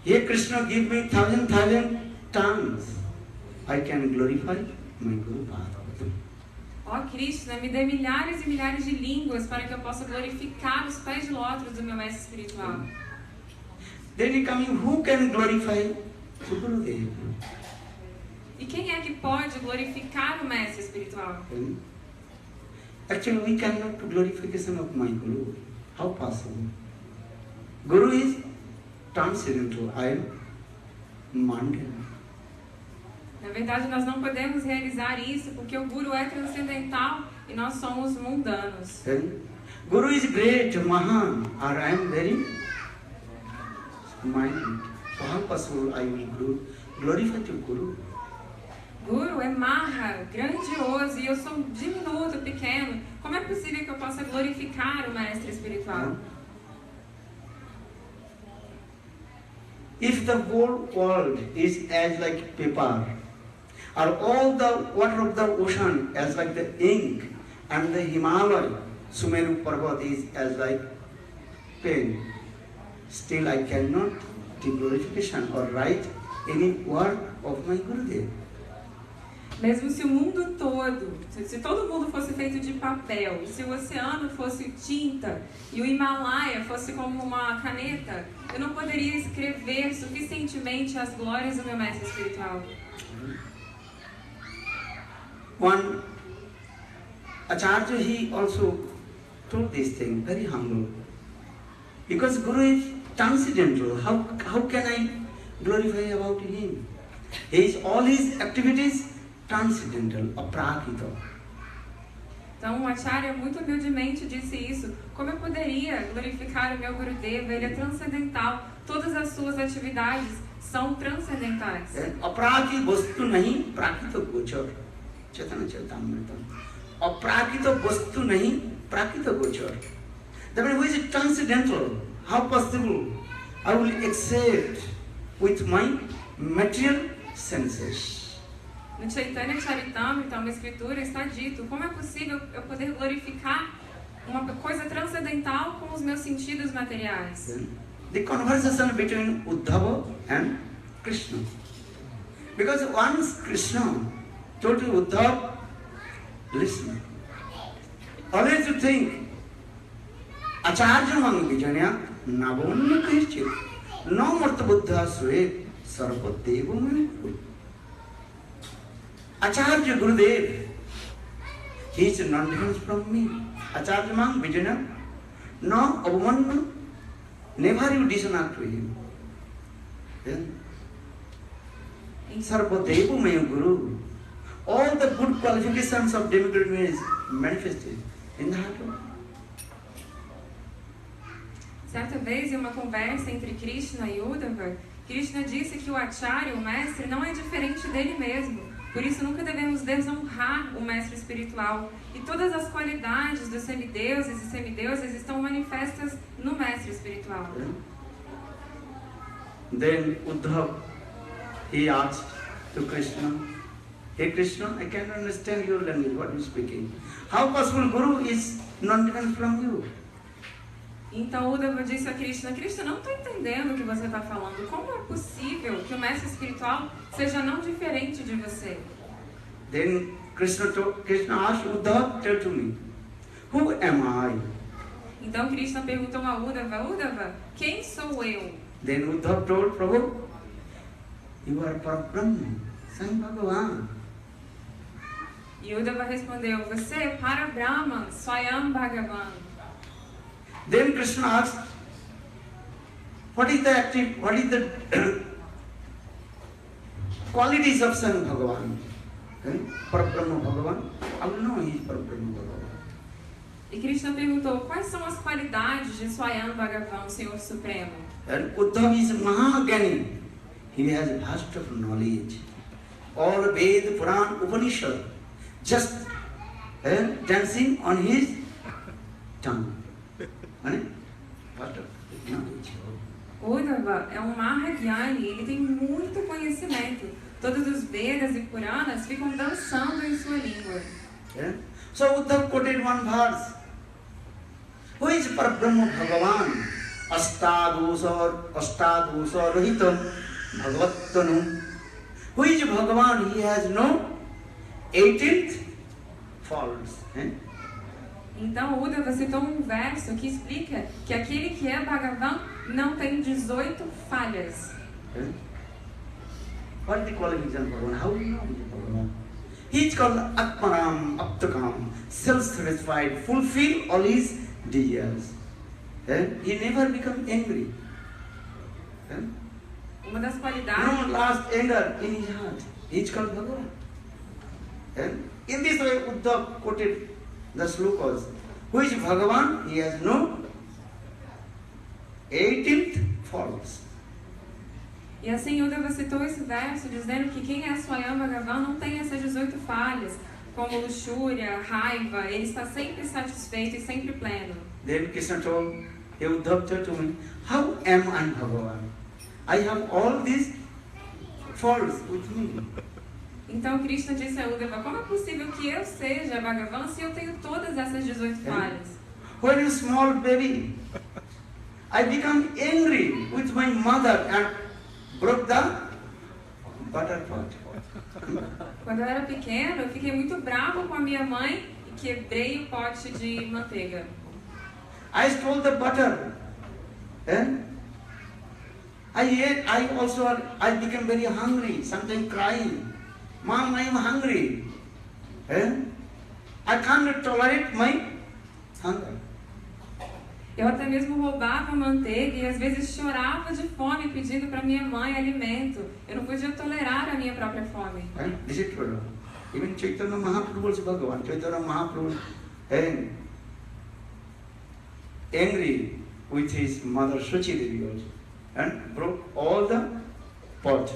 Hey Krishna, give me thousand tongues. I can glorify my Guru Bhagavatam. Ó Krishna, me dê milhares e milhares de línguas para que eu possa glorificar os pés de lótus do meu mestre espiritual. Then he coming, who can glorify Gurudev? E quem é que pode glorificar o mestre espiritual? Actually, we cannot glorification of my Guru. How possible? Guru is transcendental. I am mundane. Na verdade, nós não podemos realizar isso porque o Guru é transcendental e nós somos mundanos. Guru is great, Mahan, or I am very minor. So how possible I will glorify the Guru? Guru é Maha, grandioso, e eu sou diminuto, pequeno. Como é possível que eu possa glorificar o mestre espiritual? If the whole world is as like paper, or all the water of the ocean as like the ink, and the Himalaya, Sumeru Parvat is as like pen, still I cannot do glorification or write any word of my Gurudev. Mesmo se o mundo todo, se todo mundo fosse feito de papel, se o oceano fosse tinta e o Himalaia fosse como uma caneta, eu não poderia escrever suficientemente as glórias do meu mestre espiritual. One Acharya, he also told this thing, very humble. Because Guru is transcendental, how can I glorify about him? All his activities transcendental, aprakita. Então o Acharya muito humildemente disse isso. Como eu poderia glorificar o meu Gurudeva? Ele é transcendental. Todas as suas atividades são transcendentais. Aprakita vastu nahi, prakita gochar. Chaitanya Charitamrita. Aprakita vastu nahi, prakita gochar. That means, who is transcendental? How possible I will accept with my material senses? No Chaitanya Charitamrita, uma escritura, está dito: como é possível eu poder glorificar uma coisa transcendental com os meus sentidos materiais? The conversation between Uddhava and Krishna. Because once Krishna told to Uddhava, listen, always you think, Acharya Mang Vijanya Navanya Kirchit, no Marta Buddha Swe Sarvadeva Mayuru. Acharya Gurudev, he is non-different from me. Acharya Mang Vijaya, no Avamanna, never you dishonor to him. Sarvadeva Mayuru. All the good qualifications of demigod is manifested in the heart of God. Certa vez, em uma conversa entre Krishna e Uddhava, Krishna disse que o Acharya, o mestre, não é diferente dele mesmo. Por isso, nunca devemos desonrar o mestre espiritual. E todas as qualidades dos semideuses e semideusas estão manifestas no mestre espiritual. Then Uddhava, he asked to Krishna, "Hey Krishna, I can't understand your language, what you are speaking. How possible Guru is not different from you?" Então Uddhava disse a Krishna: Krishna, não estou entendendo o que você está falando. Como é possível que o mestre espiritual seja não diferente de você? Then Krishna asked Uddhava, "Tell to me, who am I?" Então Krishna perguntou a Uddhava: Uddhava, quem sou eu? Then Uddhava told Prabhu, "You are Parabrahma, Swayam Bhagavan." E Uddhava respondeu: você é Parabrahma, Swayam Bhagavan. Then Krishna asked, what is the qualities of Swayam Bhagavan? Parabrahma Bhagavan? I will know he is Parabrahma Bhagavan. E Krishna perguntou: quais são as qualidades de Swayam Bhagavan, o Senhor Supremo? And Uddhava is Mahagani. He has a vast of knowledge. All Veda, Puran, Upanishad, just dancing on his tongue. Uddhava é um Mahajani, ele tem muito conhecimento. Todos os Vedas e Puranas ficam dançando em sua língua. So Uddhava quoted one verse. Who is Parabrahma Bhagavan? Astadosha Rahitam Bhagavattanum. Who is Bhagavan? He has no 18th faults. Então, o Uddhava citou um verso que explica que aquele que é Bhagavan não tem 18 falhas. What is the qualification of Bhagavan? How do you know Bhagavan? He is called Atmaram, Aptakam, self-satisfied, fulfill all his desires. He never become angry. Uma das qualidades... No last anger in his heart. He is called Bhagavan. In this way, Uddhava quoted the slokas. Who is Bhagavan? He has no 18th faults. E assim Uddhava citou esse verso dizendo que quem é Swayam Bhagavan não tem essas 18 falhas, como luxúria, raiva, ele está sempre satisfeito e sempre pleno. Then Krishna told, Uddhava to me, how am I Bhagavan? I have all these faults with me. Então Krishna disse a Uddhava, como é possível que eu seja Bhagavan se eu tenho todas essas 18 falhas? When you small baby, I become angry with my mother and broke the butter pot. Quando eu era pequeno, eu fiquei muito bravo com a minha mãe e quebrei o pote de manteiga. I stole the butter. I became very hungry, sometimes crying. Mom, I am hungry. I can't tolerate my hunger. Eu até mesmo roubava manteiga e às vezes chorava de fome pedindo para minha mãe alimento. Eu não podia tolerar a minha própria fome. This is true. Even Chaitanya Mahaprabhu is Bhagavan. Chaitanya Mahaprabhu angry with his mother Shachi Devi also and broke all the pot.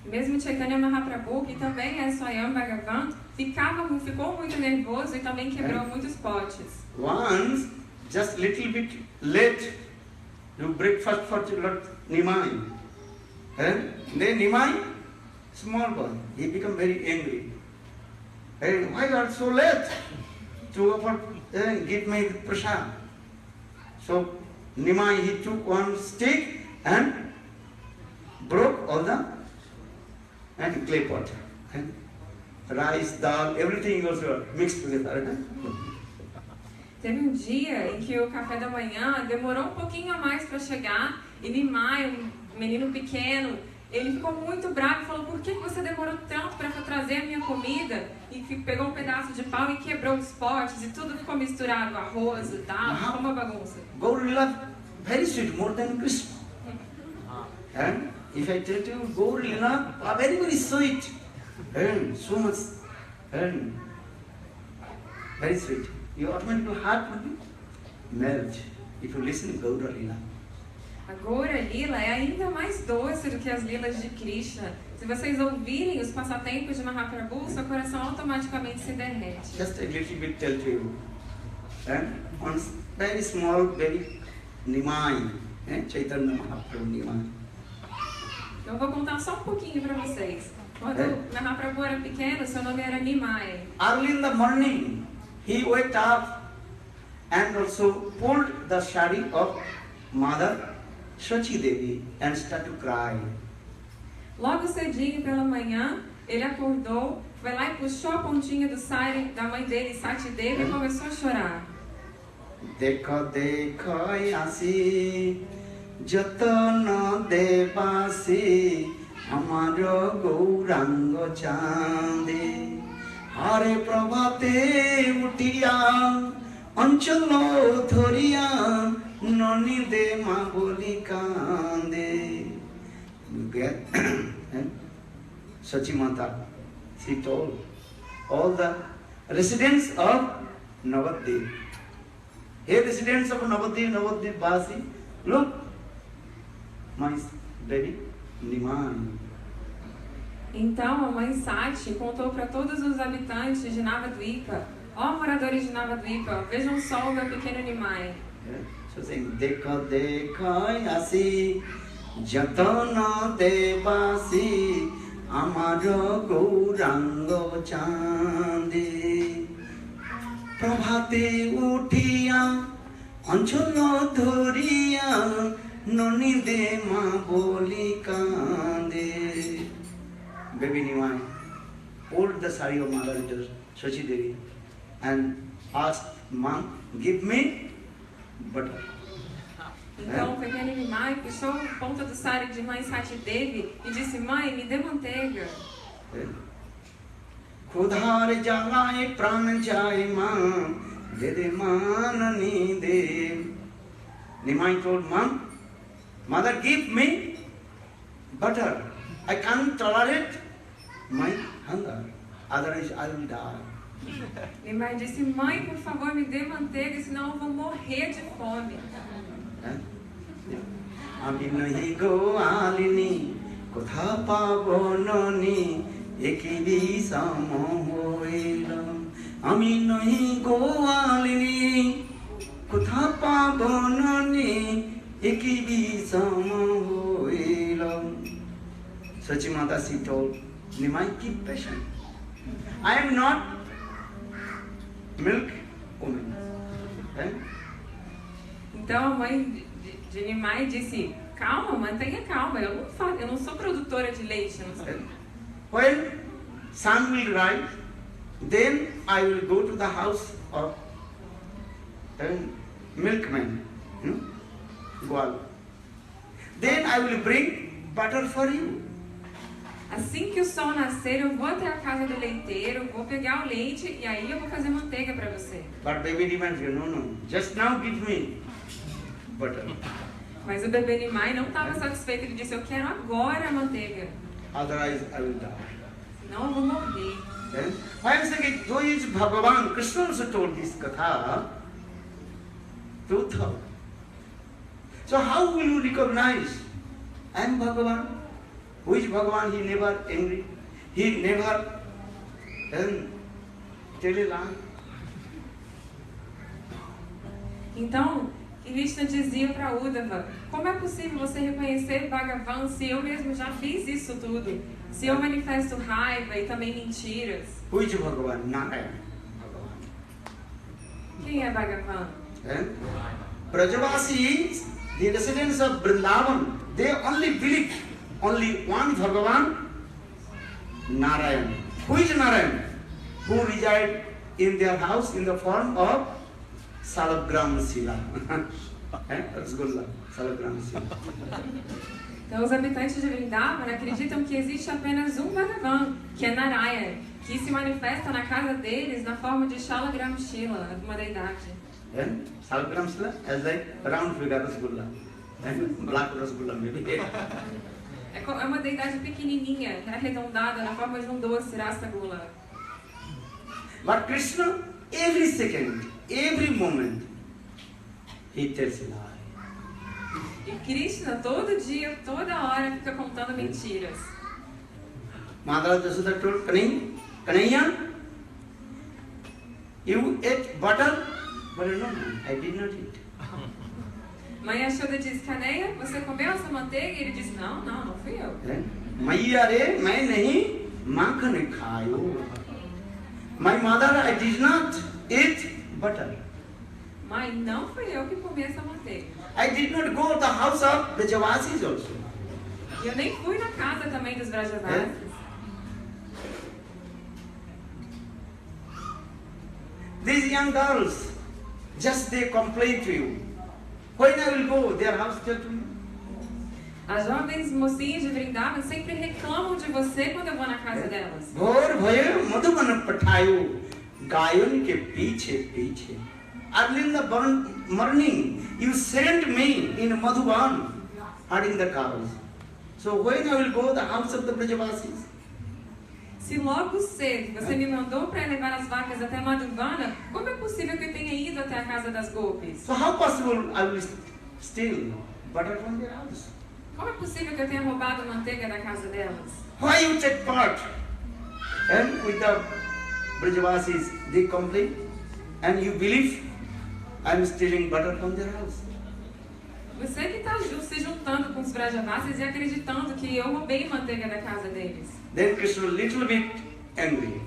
Mesmo Chaitanya Mahaprabhu, que também é Swayam Bhagavan, ficou muito nervoso e também quebrou muitos potes. Once, just little bit late, you breakfast for Lord Nimai. Then Nimai, small boy, he become very angry. Why you are so late to offer, give me the prasad? So Nimai, he took one stick and broke all the clay pot. Rice, dal, everything was mixed together. Teve dia em que o café da manhã demorou um pouquinho a mais para chegar e Nimai, um menino pequeno, ele ficou muito bravo e falou: por que você demorou tanto para trazer a minha comida? E pegou um pedaço de pau e quebrou os potes e tudo ficou misturado, arroz, dal, ficou uma bagunça. Gaur Lila, very sweet, more than Krishna. And if I tell you, Gaur Lila, very, very sweet. And so much, and very sweet. Your automatic heart will be melt if you listen to Gaur Lila. A Gaura Lila é ainda mais doce do que as lilas de Krishna. Se vocês ouvirem os passatempos de Mahaprabhu, seu coração automaticamente se derrete. Just a little bit tell to you. One very small baby Nimai, Chaitanya Mahaprabhu Nimai. Eu vou contar só um pouquinho para vocês. Quando Mahaprabhu era pequeno, seu nome era Nimai. Early in the morning, he wake up and also pulled the sari of Mother Shachi Devi and start to cry. Logo cedinho pela manhã, ele acordou, foi lá e puxou a pontinha do sari da mãe dele, Sati Devi, e começou a chorar. Dekha dekha asi jatana devasi amaro gauranga chande hare prabhate utiya anchalo thoriya nani de ma boli kande. You get Sachi Mata, she told all the residents of Navadvip, hey residents of Navadvip Basi, look, my baby Nimai. Então a mãe Sati contou para todos os habitantes de Navadvipa: ó moradores de Navadvipa, vejam só o meu pequeno Nimai. So saying, Dekha dekha asi jatana devasi amaro gauranga chande prabhate utiya Ancholo Doria Noni de Ma Boli Kande. Baby Nimai pulled the sari of Mother Shachi Devi and asked, Mom, give me butter. Então, o pequeno Nimai puxou a ponta do sari de mãe Sati Devi e disse, mãe, me dê manteiga. Khudhar jalai pran jai ma dede manani de. Nimai told Mom, Mother, give me butter. I can't tolerate my hunger, otherwise I will die. Nimai disse, mãe, por favor, me dê manteiga, senão eu vou morrer de fome. Ami nahi goalini kotha pabo noni ekibi samo hoila. Ami nahi goalini kotha pabo noni ekibi samo hoila. Sachi Mata she told, Nimai, keep patient. I am not milk woman. Então a mãe de Nimai disse, calma, mantenha calma, eu não sou produtora de leite. Não sou. When sun will rise, then I will go to the house of the milkman, Gwal. Then I will bring butter for you. Assim que o sol nascer, eu vou até a casa do leiteiro, vou pegar o leite e aí eu vou fazer manteiga para você. But baby Nimai said, no, just now give me butter. Mas o bebê Nimai não estava satisfeito, ele disse, eu quero agora a manteiga. Otherwise I will die. Senão eu vou morrer. I am saying, though is Bhagavan, Krishna also told this katha, truth. So how will you recognize I am Bhagavan? Who is Bhagavan? He never angry. He never tell a lie. Então, Krishna dizia para Uddhava, como é possível você reconhecer Bhagavan se eu mesmo já fiz isso tudo? Se eu manifesto raiva e também mentiras? Who is Bhagavan? Narayan. Bhagavan. Quem é Bhagavan? Brajavasis, the residents of Vrindavan, they only believe only one Bhagavan, Narayan. Who is Narayan? Who reside in their house in the form of Salagram Sila. Rasgulla, Salagram Sila. Então os habitantes de Vrindavan acreditam que existe apenas um Bhagavan, que é Narayan, que se manifesta na casa deles na forma de Shalagram Shila, uma deidade. Salagram Sila as like round figure Rasgulla. Black Rasgulla maybe. É uma deidade pequenininha, arredondada, na forma de um doce, Rasagula. But Krishna, every second, every moment, he tells a lie. E Krishna, todo dia, toda hora, fica contando mentiras. Mother Yashoda told Kanhaiya, you ate butter? But no, I did not eat. Mãe Yashoda disse, Kaneya, você comeu essa manteiga? E ele disse, não fui eu. Maiya re, main nahi makhan khayo. My mother, I did not eat butter. Mãe, não fui eu que comi essa manteiga. I did not go to the house of the Javasis also. E eu nem fui na casa também dos Vrajavasis. These young girls, just they complain to you. When I will go, their house tell to me. As jovens mocinhas de Vrindavan sempre reclamam de você quando eu vou na casa delas. Bhor bhaye madhuban pathayo gayon ke piche piche. Early in the morning, you sent me in Madhuban, herding the cows. So when I will go to the house of the Brajavasis? Se logo cedo você me mandou para levar as vacas até Madhuvana, como é possível que eu tenha ido até a casa das Gopis? So how possible I will steal butter from their house? Como é possível que eu tenha roubado manteiga da casa delas? Why you take part? And with the Brajavasis, they complain, and you believe I am stealing butter from their house. Você que está se juntando com os Vrajavasis e acreditando que eu roubei manteiga da casa deles. Then Krishna little bit angry.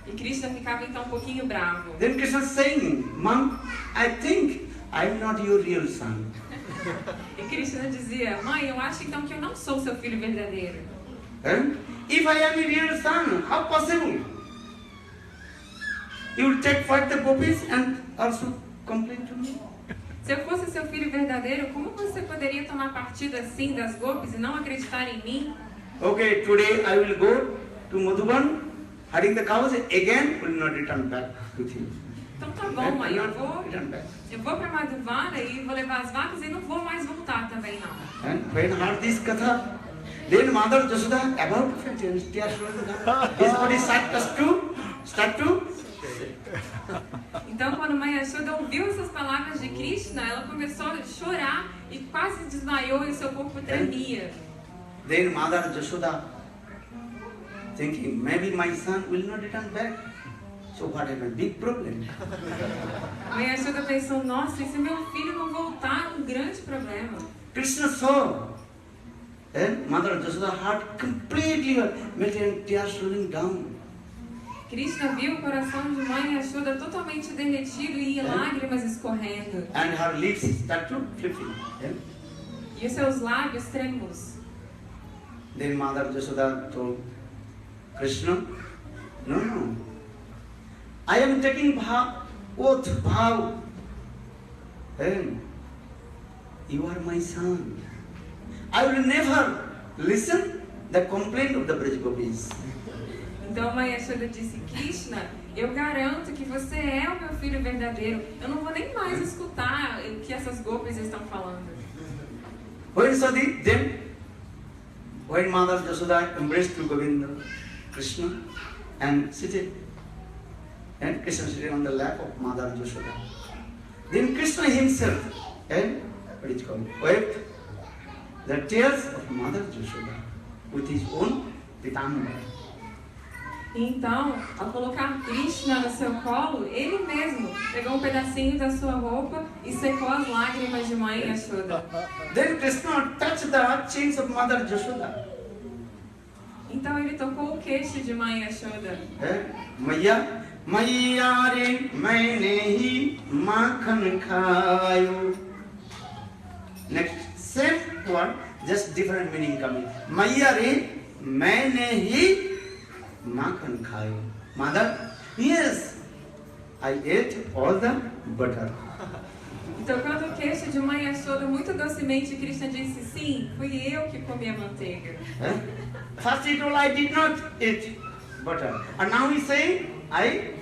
E E Krishna ficava então um pouquinho bravo. Then Krishna is saying, Mom, I think I'm not your real son. E Krishna dizia, mãe, eu acho então que eu não sou seu filho verdadeiro. If I am a real son, how possible? You will take first the gopis and also complain to me? Se eu fosse seu filho verdadeiro, como você poderia tomar partido assim das gopis e não acreditar em mim? Okay, today I will go to Madhuban, herding the cows, again will not return back with you. Então tá bom, mãe, eu Return back. vou para Madhuvana e vou levar as vacas e não vou mais voltar também não. And when heard this katha, then Mother Jashoda about to faint, tears from the eye. His body start to. Então quando Mãe Yashoda ouviu essas palavras de Krishna, ela começou a chorar e quase desmaiou e o seu corpo tremia. Then Mother Jashoda thinking, maybe my son will not return back. So what happened? Big problem. Mãe Yashoda pensou, nossa, e se meu filho não voltar, um grande problema. Krishna saw. And Mother Jashoda heart completely melted and tears rolling down. Krishna viu o coração de Mãe Yashoda totalmente derretido e lágrimas escorrendo. And her lips start to flipping. E os seus lábios trêmulos. Then Mother Jashoda told Krishna, no. I am taking vow. And you are my son. I will never listen the complaint of the Braj Gopis. Então Mãe Yashoda disse, Krishna, eu garanto que você é o meu filho verdadeiro. Eu não vou nem mais escutar o que essas gopis estão falando. When Mother Jashoda embraced to Govinda, Krishna, and Krishna sitting on the lap of Mother Jashoda. Then Krishna himself, wept the tears of Mother Jashoda with his own pitambara. Então, ao colocar Krishna no seu colo, ele mesmo pegou um pedacinho da sua roupa e secou as lágrimas de Mãe Yashoda. Then Krishna touched the chains of Mother Jashoda. Então ele tocou o queixo de Mãe Yashoda. मैया रे मैंने ही माखन खायो. Next, same word, just different meaning coming. मैया रे मैंने ही माखन खायो. Mother, yes, I ate all the butter. Então, quando o queixo de Mãe Yashoda muito docemente, Krishna disse, sim, fui eu que comi a manteiga. First he told, I did not eat butter. And now he saying, I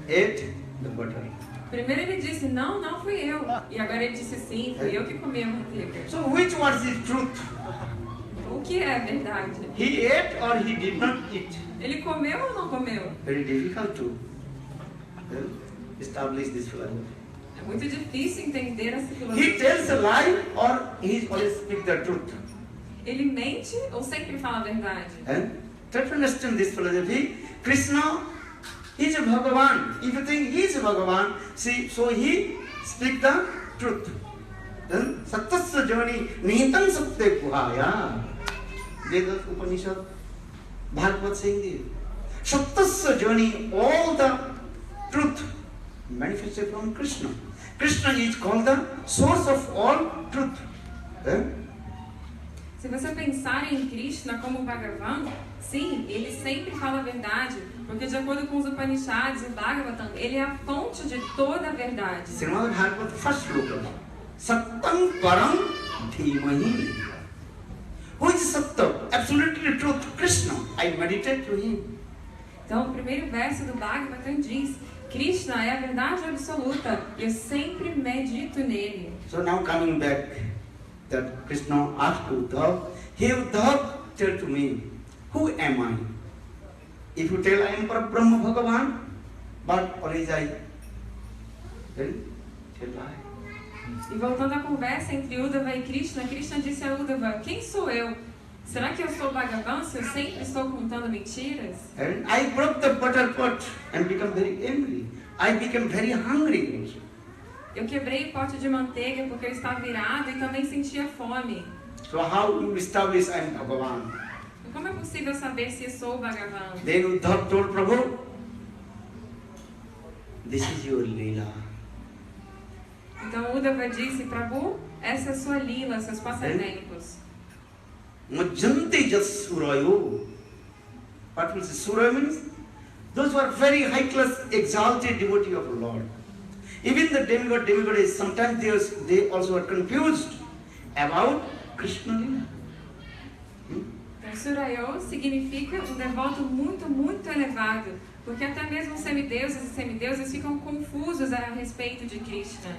ate the butter. Primeiro ele disse, não fui eu. E agora ele disse, sim, fui eu que comi a manteiga. So which was the truth? O que é verdade? He ate or he did not eat? Ele comeu ou não comeu? Very difficult to establish this philosophy. É muito difícil entender essa He filosofia. tells a lie or he always speaks the truth. Ele mente ou sempre fala a verdade? Try to understand this philosophy. Krishna, he is a Bhagavan. If you think he is a Bhagavan, see, so he speaks the truth. Satyasya jani nihitam satya guhaya. Vedas, Upanishad, Bhagavad saying this. Satyasya jani, all the truth manifested from Krishna. Krishna is called the source of all truth. Se você pensar em Krishna como Bhagavan, sim, ele sempre fala a verdade, porque de acordo com os Upanishads e Bhagavatam, ele é a fonte de toda a verdade. Srimad Bhagavad first sloka. Satyam param dhimahi. Who is Satya? Absolutely truth. Krishna. I meditate to him. Então, o primeiro verso do Bhagavatam diz, Krishna é a verdade absoluta, e eu sempre medito nele. So now coming back, that Krishna asked Uddhav, Hey Uddhav, tell to me, who am I? If you tell I am Parabrahma Bhagavan, but always I then tell lie. E voltando à conversa entre Uddhava e Krishna, Krishna disse a Uddhava, quem sou eu? Será que eu sou Bhagavan se eu sempre estou contando mentiras? And I broke the butter pot and become very angry. I became very hungry also. Eu quebrei o pote de manteiga porque eu estava irado e também sentia fome. So how you establish I am Bhagavan? Como é possível saber se eu sou Bhagavan? Then Uddhav told Prabhu, this is your Leela. Então Uddhava disse, Prabhu, essa é a sua lila, seus passatempos. Majjante jas surayo. What will say surayo means? Those who are very high class, exalted devotee of the Lord. Even the demigods, sometimes they also are confused about Krishna Leela. Então, Surayo significa um devoto muito, muito elevado, porque até mesmo os semideuses e semideusas ficam confusos a respeito de Krishna.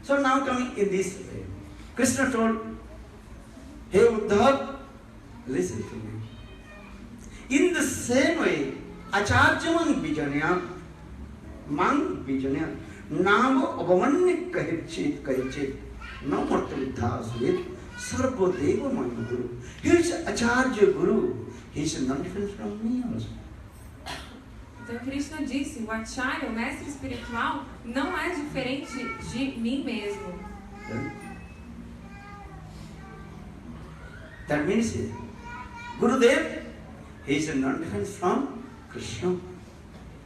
So now coming in this way, Krishna told, hey Uddhava, listen to me. In the same way, Acharyaman Vijanya, Mang Vijanya, Nama Abhamanya Kahichet, no mortal Vidhasvit, Sarvadeva my Guru. He is Acharya Guru. He is not different from me also. Então Krishna disse, o Acharya, o mestre espiritual, não é diferente de mim mesmo. That means Gurudev, he is not different from Krishna.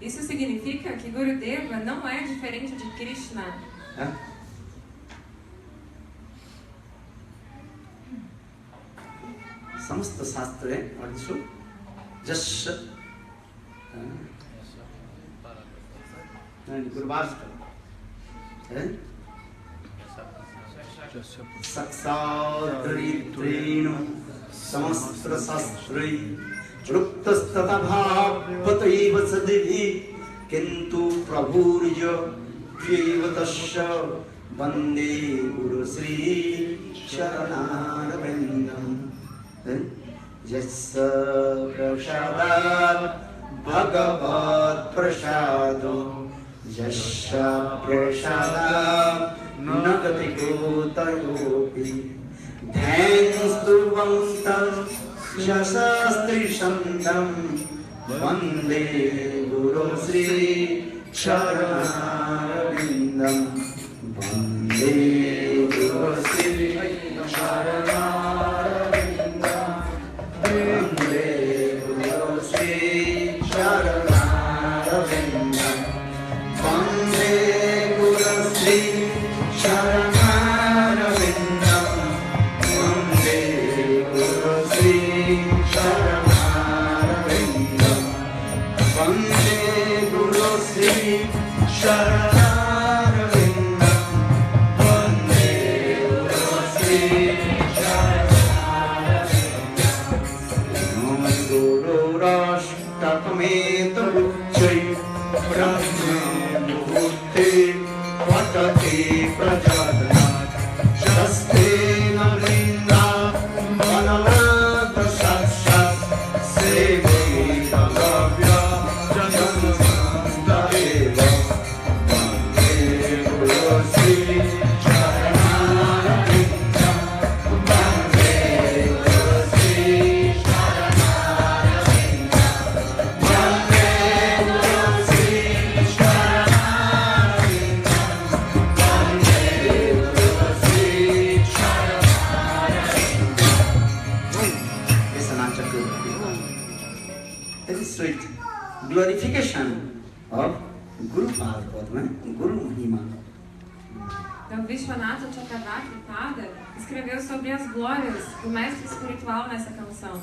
Isso significa que Gurudeva não é diferente de Krishna. Samasta Shastra, what is so? Just Guru Bhashta. Saksādritrēnu samastra sastrai ruktasthata bhāvataiva sadibhi kintu prabhurja priyevatasya vande Guru Sri Charanarvindam. Yassa prasadat bhagavad prasado Yassa prasadat nagati kotayopi Thanks to Vantam Shasastri Shantam Vande Guru Sri Charanarvindam Vande Guru Sri Charanarvindam Vande Guru Sri Charanarvindam Vande Guru Sri Charanarvindam Vande Guru Sri Charanarvindam Vande Guru Sri Charanarvindam Vande Guru Sri Charanarvindam Guru Rashtakameta Ruchai Brahma Muhurte Vatati Prajadanat Shaste Narinda Vanavata Sakshat Seve Bhavya Jagannathadeva Vande Guru Sri Charanarvindam Vande Guru Sri Charanarvindam Vande Guru Sri Charanarvindam Vande Guru Sri Charanarvindam. Krishna Chakravarti. That is sweet glorification of Guru Padma, Guru Mahima. Então Vishwanatha Chakravarti Pada escreveu sobre as glórias do mestre espiritual nessa canção.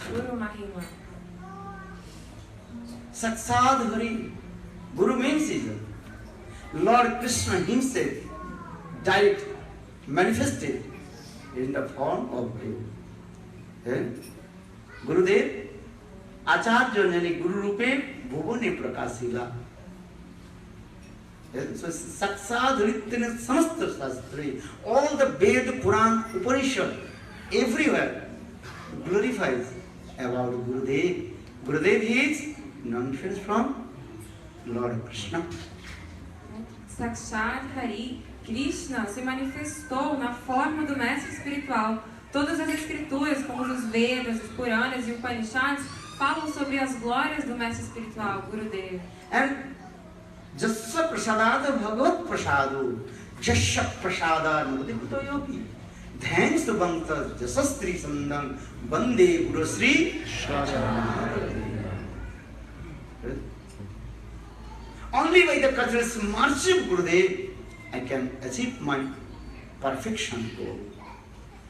Guru Mahima. Saksad Hari. Guru means is Lord Krishna himself direct manifested in the form of Guru. Gurudev Acharya yani Guru Rupe Bhuvane Prakashila. So Saksad Haritina Samasta Shastri, all the Ved, Puran, Upanishad, everywhere glorifies about Gurudev. Gurudev is non-different from Lord Krishna. Sakshat Hari, Krishna se manifestou na forma do mestre espiritual. Todas as escrituras, como os Vedas, os Puranas e o Upanishads, falam sobre as glórias do mestre espiritual, Gurudev. And Jassa Prasadada Bhagavat Prasado, Jasya Prasada Nudikuto Yogi. Thanks to Bhanta Jasastri Sandam, Vande Guru Sri Charanarvindam. Only by the cultural mercy of Gurudev I can achieve my perfection goal.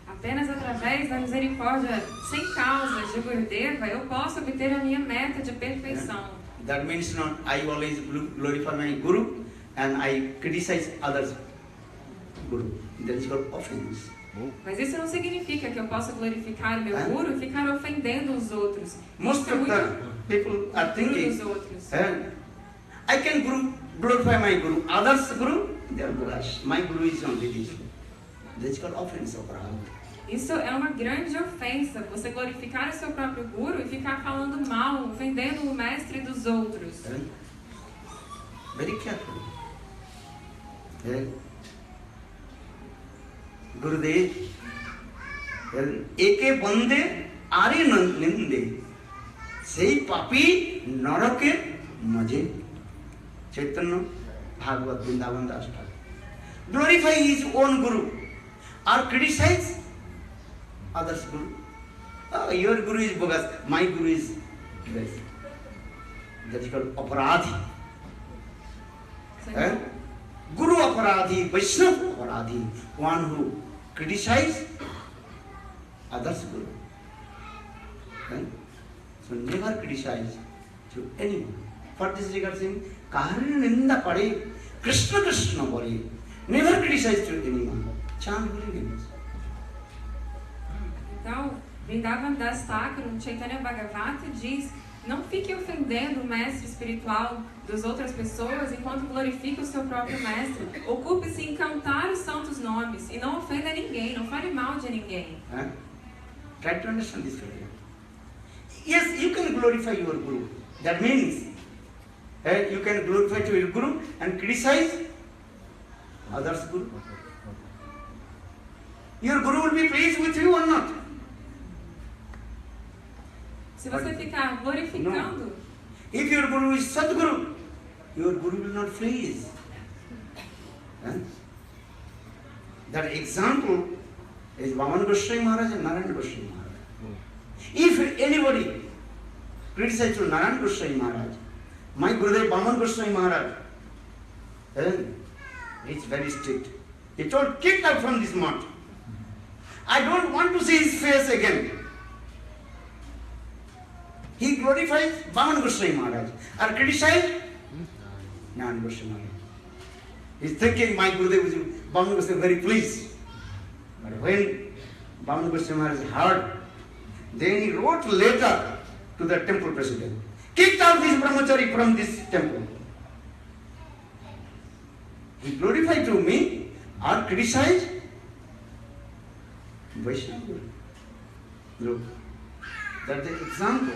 Apenas através da misericórdia sem causa de Gurudeva eu posso obter a minha meta de perfeição. That means not I always glorify my Guru and I criticize others Guru. That is called offense. Mas isso não significa que eu possa glorificar o meu Guru e ficar ofendendo os outros. Most of the people are thinking, dos outros. I can glorify my Guru. Others Guru, they are Gurus. My Guru is only this. That is called offense of Rahul. Isso é uma grande ofensa, você glorificar o seu próprio Guru e ficar falando mal, ofendendo o mestre dos outros. Very careful. Gurudev, eke bande are ninde, sei papi narake maje. Chaitanya Bhagavad Vrindavan Das. Glorify his own Guru or criticize others Guru. Oh, your Guru is bogus, my Guru is best. That is called aparadhi. Guru aparadhi, Vaishnava aparadhi, one who criticizes others Guru. So never criticize to anyone. For this regard saying, kahari ninda pade, Krishna Krishna bole, never criticize to anyone. Chant holy names. Então, Vrindavan Das Thakur, no Chaitanya Bhagavata, diz: não fique ofendendo o mestre espiritual das outras pessoas enquanto glorifica o seu próprio mestre. Ocupe-se em cantar os santos nomes e não ofenda ninguém, não fale mal de ninguém. Try to understand this figure. Yes, you can glorify your Guru. That means you can glorify to your Guru and criticize others Guru. Your Guru will be pleased with you or not? Se você ficar glorificando, no. If your Guru is Sadguru, your Guru will not please. That example is Vaman Goswami Maharaj and Narayana Goswami Maharaj. If anybody criticizes to Narayana Goswami Maharaj, my Gurudev Vaman Goswami Maharaj, it's very strict. He told, kicked out from this mat. I don't want to see his face again. He glorifies Vaman Goswami Maharaj or criticizes Narayana Goswami Maharaj. He's thinking my Gurudev is Vaman Goswami very pleased. But when Vaman Goswami Maharaj heard, then he wrote a letter to the temple president. Kicked out this brahmachari from this temple. He glorified to me or criticized Vaishnava Guru. Look, that's the example.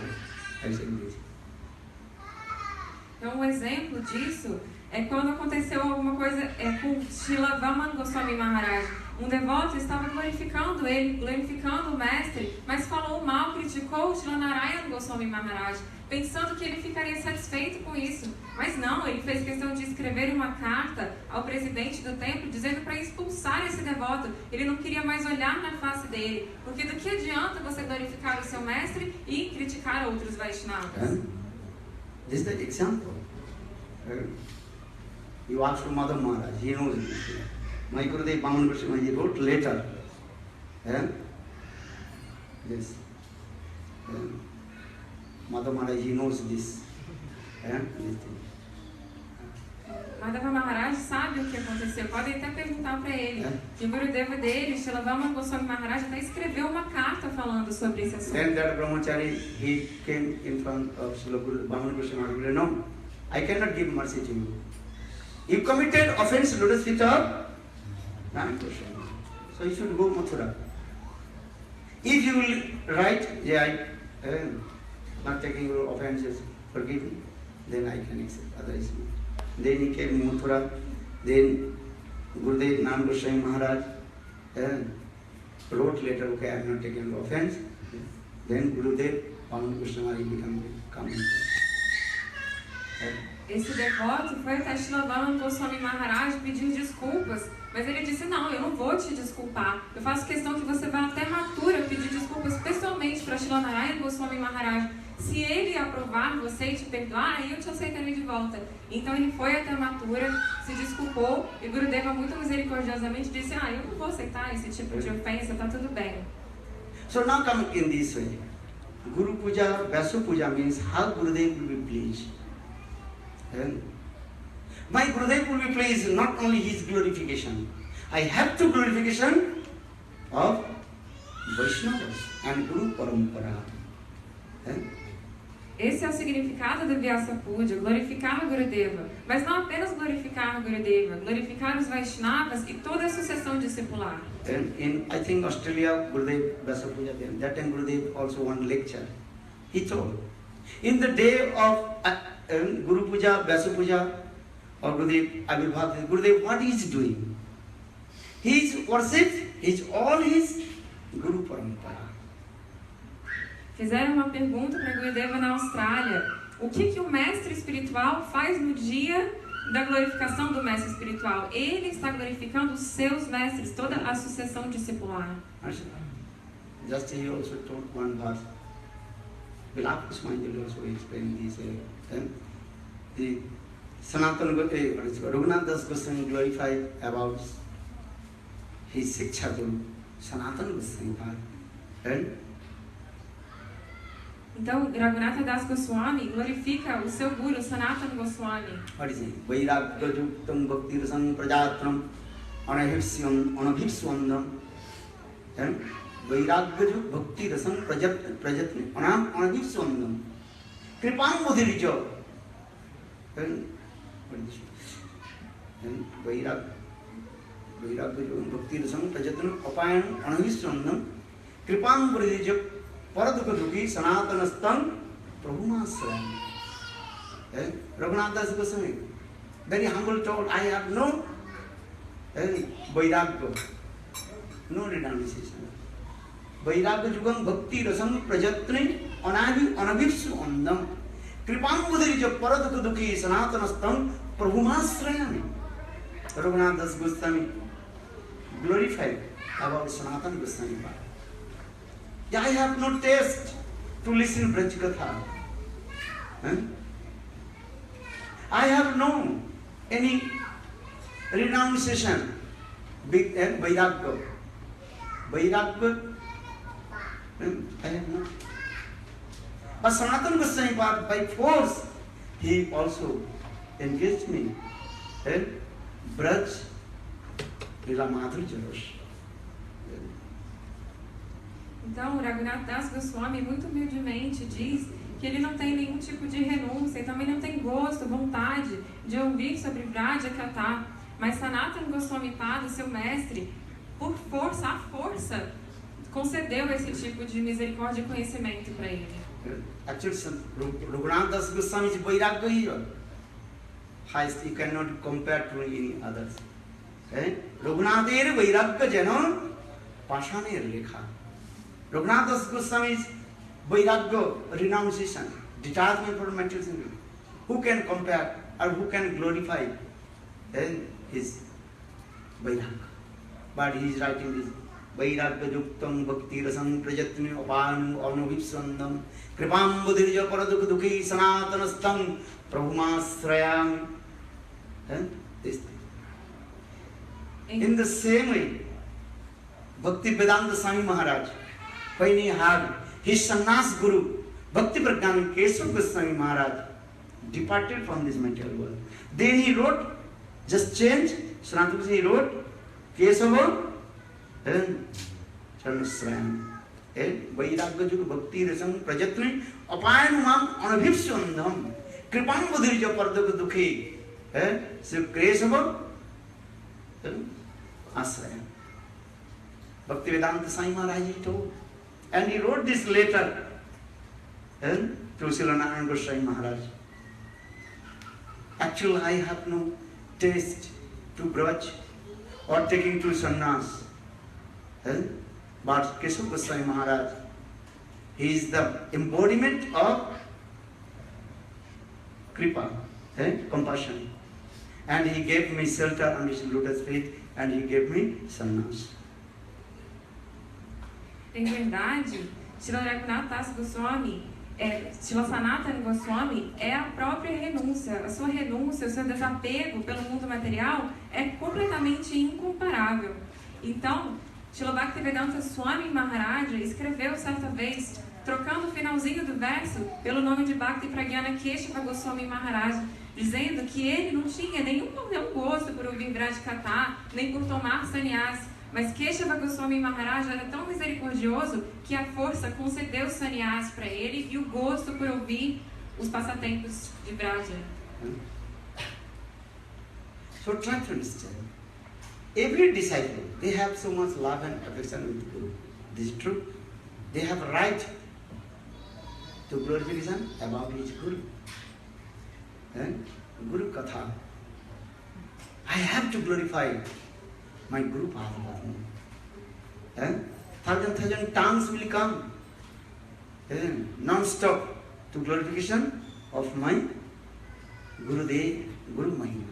Então, um exemplo disso é quando aconteceu alguma coisa com Srila Vaman Goswami Maharaj. Um devoto estava glorificando ele, glorificando o mestre, mas falou mal, criticou Srila Narayana Goswami Maharaj, pensando que ele ficaria satisfeito com isso. Mas não, ele fez questão de escrever uma carta ao presidente do templo dizendo para expulsar esse devoto. Ele não queria mais olhar na face dele, porque do que adianta você glorificar o seu mestre e criticar outros Vaishnavas? This is the example. You ask to Madhav Maharaj, he knows this. My Gurudev Vaman Goswami, he wrote later. Yes. Madhav Maharaj, he knows this. This thing. Madhava Maharaj sabe o que aconteceu. Podem até perguntar para ele. E o Gurudeva dele, Srila Vaman Goswami Maharaj, até escreveu uma carta falando sobre esse assunto. Then that brahmachari, he came in front of Srila Vaman Goswami Maharaj. No, I cannot give mercy to you. You committed offense, lotus feet of Narayana Goswami. So you should go Mathura. If you will write, I am not taking your offenses, forgive me, then I can accept. Otherwise, then he came in Mathura. Then Gurudev Narayana Goswami Maharaj wrote later, okay, I am not taking your offense. Then Gurudev Vaman Goswami Maharaj became coming. Esse devoto foi até Srila Vaman Goswami Maharaj pedir desculpas, mas ele disse, não, eu não vou te desculpar. Eu faço questão que você vá até Mathura pedir desculpas pessoalmente para Srila Narayana Goswami Maharaj. Se ele aprovar você e te perdoar, aí eu te aceitarei de volta. Então ele foi até Mathura, se desculpou e Gurudeva muito misericordiosamente disse: eu não vou aceitar esse tipo de ofensa, tá tudo bem. So now come in this way. Guru Puja, Vasu Puja means how Gurudev will be pleased. And my Gurudev will be pleased not only his glorification. I have to glorification of Vaishnavas and Guru Parampara. And Esse é o significado do Vyasa Puja, glorificar Gurudeva. Mas não apenas glorificar Gurudeva, glorificar os Vaishnavas e toda a sucessão discipular. And in, I think, Australia, Gurudev Vyasa Puja, that time Gurudev also one lecture. He told, in the day of Guru Puja, Vyasa Puja, or Gurudev Avirbhav, Gurudev, what he is doing? He is worship, he is all his Guru Parampara. Fizeram uma pergunta para Gurudeva na Austrália. O que o mestre espiritual faz no dia da glorificação do mestre espiritual? Ele está glorificando os seus mestres, toda a sucessão discipular. Just he also told one verse. Vilapa Smanjali also explained this. The Sanatana Raghunath Das Goswami glorified about his Siksha Guru, Sanatana Goswami. And então, Raghunatha Das Goswami glorifica o seu guru, Sanatana Goswami. what is it? Vairagya Yuktam Bhakti Rasam Prajatram Anabhipswandam. And Vairagya Bhakti Rasam Prajatram Anabhipswandam. Kripam Mudhirijo. And what is it? And Vairagya Bhakti Rasam Prajatram Apayam Anabhipswandam. Kripam Mudhirijo. Paradukha Dukhi Sanatanastam Prabhumasrayam. Raghunath Das Goswami, very humble told, I have no Vairagya, no renunciation. Vairagya Jugam Bhakti Rasam Prajatri Anabhipsu Andam. Kripam Mudhirija Paradukha Dukhi Sanatanastam Prabhumasrayam. Raghunath Das Goswami glorified about Sanatana Goswami. I have no taste to listen Braj Katha. I have no any renunciation, Vairagya. Vairagya, I have no. But Sanatana Goswami by force, he also engaged me. Braj Lila Madhurya Rash. Então, Raghunath Das Goswami muito humildemente diz que ele não tem nenhum tipo de renúncia e também não tem gosto, vontade de ouvir sobre Vraja Katha. Mas Sanatana Goswami Pada, seu mestre, por força, à força, concedeu esse tipo de misericórdia e conhecimento para ele. Actually, Raghunath Das Goswami is Vairagya here. Highest, you cannot compare to any others. Raghunath er Vairagya jana Pashaner lekha. Raghunath Das Goswami's Vairagya, renunciation, detachment from material things. Who can compare or who can glorify his Vairagya? But he is writing this Vairagya Yuktam Bhakti Rasam Prajatni Apanu Anubhipsandam Kripam Buddhirja Paradukha Dukhi Sanatanastam Prabhumasrayam. In the same way, Bhakti Vedanta Swami Maharaj, when he had his sannyas guru, Bhakti Pragyani Kesava Goswami Maharaj, departed from this material world. Then he wrote, just changed, Sanatana Goswami he wrote, Kesava and Chanasrayam. Vairagya Juga Bhakti Rasam Prajatni Apayanumam Anabhipswandam Kripam Buddhirja Paradukha Dukhi. So Kesava Asrayam. Bhakti Vedanta Swami Maharaj he told. And he wrote this letter to Srila Narayana Goswami Maharaj. Actually, I have no taste to Braj or taking to sannyas. But Kesava Goswami Maharaj, he is the embodiment of Kripa, compassion. And he gave me shelter under his lotus feet and he gave me sannyas. Em verdade, Srila Raghunath Das Goswami, Srila Sanatana Goswami é a própria renúncia. A sua renúncia, o seu desapego pelo mundo material é completamente incomparável. Então, Srila Bhaktivedanta Swami Maharaj escreveu certa vez, trocando o finalzinho do verso pelo nome de Bhakti Pragyana Keshava Goswami Maharaj, dizendo que ele não tinha nenhum gosto por ouvir Vrajkatha, nem por tomar sannyas, mas Keshava Goswami Maharaj era tão misericordioso que a força concedeu o sannyas para ele e o gosto por ouvir os passatempos de Vraja. So try to understand. Every disciple, they have so much love and affection with Guru. This is true. They have right to glorification about his Guru. And Guru Katha. I have to glorify my Guru Padma. And thousand tongues will come non-stop to glorification of my Gurudev, Guru Mahima.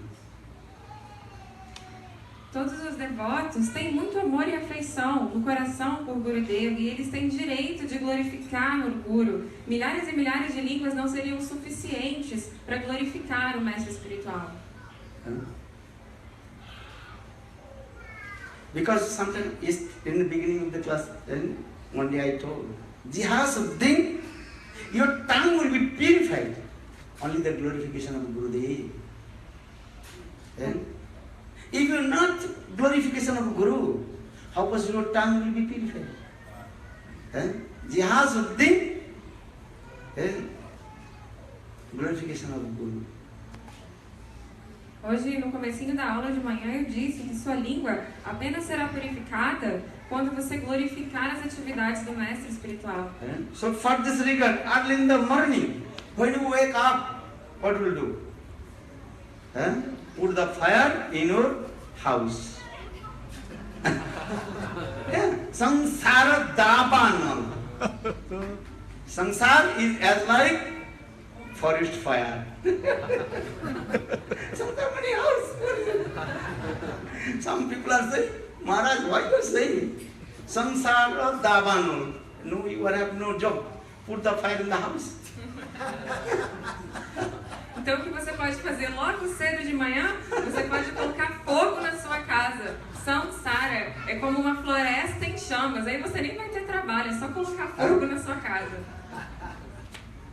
Todos os devotos têm muito amor e afeição no coração por Gurudev e eles têm direito de glorificar o Guru. Milhares e milhares de línguas não seriam suficientes para glorificar o mestre espiritual. Because sometimes in the beginning of the class, then one day I told, Jihasuddin, your tongue will be purified. Only the glorification of Gurudev. If you are not glorification of Guru, how was your tongue will be purified? Jihasuddin, glorification of Guru. Hoje, no comecinho da aula de manhã, eu disse que sua língua apenas será purificada quando você glorificar as atividades do mestre espiritual. So for this regard, early in the morning, when you wake up, what will you do? Put the fire in your house. Samsara dabanam. Samsara is as like forest fire. Somebody else. Some people are saying, Maharaj, why you are saying? Samsara dabanam. No, you have no job. Put the fire in the house. Então, o que você pode fazer logo cedo de manhã? Você pode colocar fogo na sua casa. Samsara é como uma floresta em chamas. Aí você nem vai ter trabalho, é só colocar fogo na sua casa.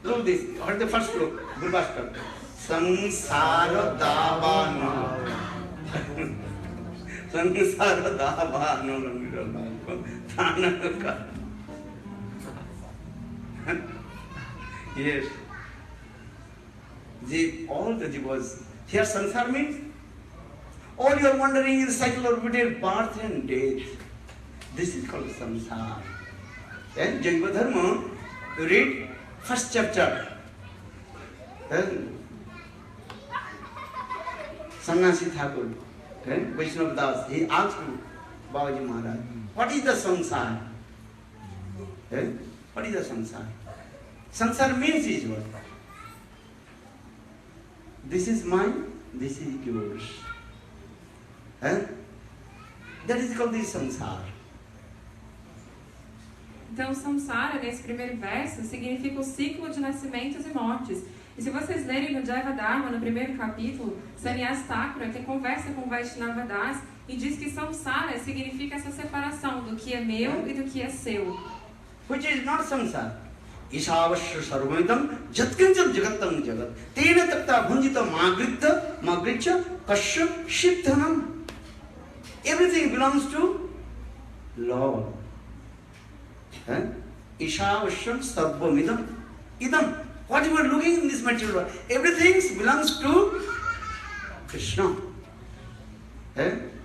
Look this. What is the first floor? Gurubhashkar. Samsara davano. Samsara davano. Tanaka. Yes. All the jivas. Here samsara means all you are wandering in the cycle of repeated birth and death. This is called samsara. And Jaiva Dharma, you read first chapter. Sannyasi Thakur, Vaishnava Das, he asked Babaji Maharaj, what is the samsara? What is the samsara? Samsara means is what? This is mine, this is yours. That is called the samsara. Então, samsara, nesse primeiro verso, significa o ciclo de nascimentos e mortes. E se vocês lerem no Jaiva Dharma, no primeiro capítulo, Sannyas Thakura tem conversa com Vaishnava Das e diz que samsara significa essa separação do que é meu e do que é seu. Which is not samsara. Ishavasya sarvamidam jatkincham jagatam jagat tena takta bhunjita magritya kashyap shibdhanam. Everything belongs to Lord. Ishavasya sarvamidam idam. What you are looking in this material world, everything belongs to Krishna.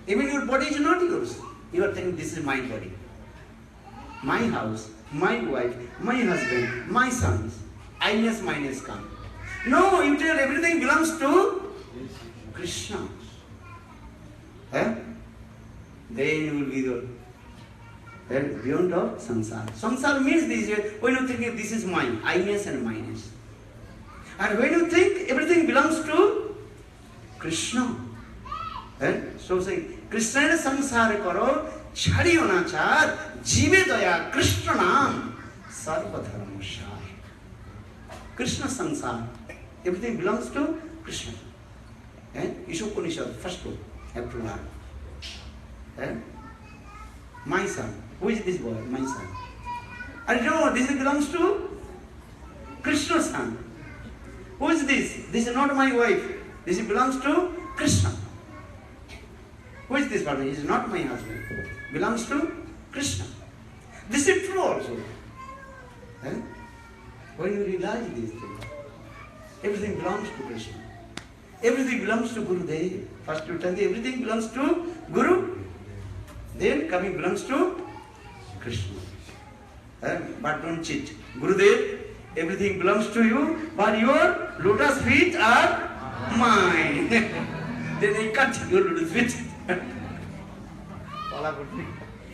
Even your body is not yours. You are thinking this is my body, my house, my wife, my husband, my sons. I-ness, minus come. No, you tell everything belongs to Krishna. Then you will be the beyond of samsara. Samsara means this, when you think this is mine, I-ness and minus. And when you think everything belongs to Krishna. So saying, Krishna samsara karo, chhadiyo nachar, jive daya, Krishna naam, sarva dharma shar. Krishna Sansar. Everything belongs to Krishna. Ishopanishad, first book, have to learn. My son. Who is this boy? My son. I don't know, this belongs to Krishna's son. Who is this? This is not my wife. This belongs to Krishna. Who is this person? He is not my husband. Belongs to Krishna. This is true also. When you realize these things, everything belongs to Krishna. Everything belongs to Gurudev. First you tell me everything belongs to Guru. Then coming belongs to Krishna. But don't cheat. Gurudev, everything belongs to you, but your lotus feet are mine. Then I cut your lotus feet.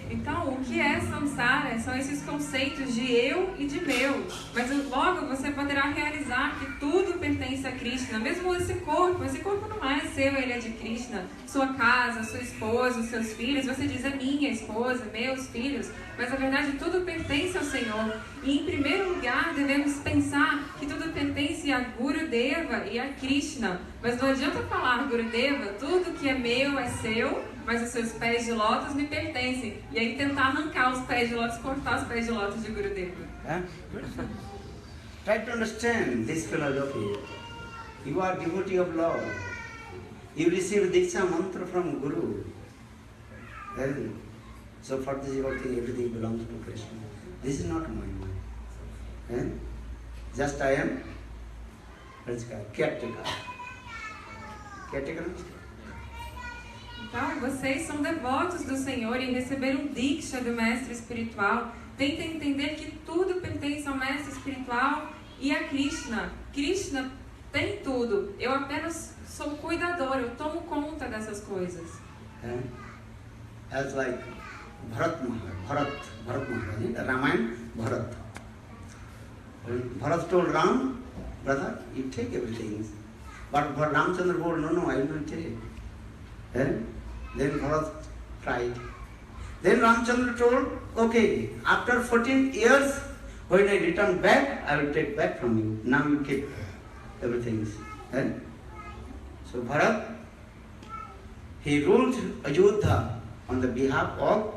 Então, o que é samsara são esses conceitos de eu e de meu. Mas logo você poderá realizar que tudo pertence a Krishna. Mesmo esse corpo não é seu, ele é de Krishna. Sua casa, sua esposa, os seus filhos, você diz é minha esposa, meus filhos. Mas na verdade tudo pertence ao Senhor. E em primeiro lugar devemos pensar que tudo pertence a Gurudeva e a Krishna. Mas não adianta falar Gurudeva, tudo que é meu é seu, mas os seus pés de lótus me pertencem. E aí tentar arrancar os pés de lótus, cortar os pés de lótus de Gurudeva. Try to understand this philosophy. You are devotee of Lord. You receive Diksha mantra from Guru. So for this devotee, everything belongs to Krishna. This is not my mind. Just I am caretaker. Caretaker. Então, vocês são devotos do Senhor e receberam Diksha do Mestre Espiritual. Tentem entender que tudo pertence ao Mestre Espiritual e a Krishna. Krishna tem tudo. Eu apenas sou cuidador, eu tomo conta dessas coisas. As like Bharat Maharaj, Ramayana, Bharat. Bharat told Ram, brother, you take everything. But Ramchandra told, no, I will not take. Then Bharat tried. Then Ramchandra told, okay, after 14 years, when I return back, I will take back from you. Now you keep everything. So Bharat, he ruled Ayodhya on the behalf of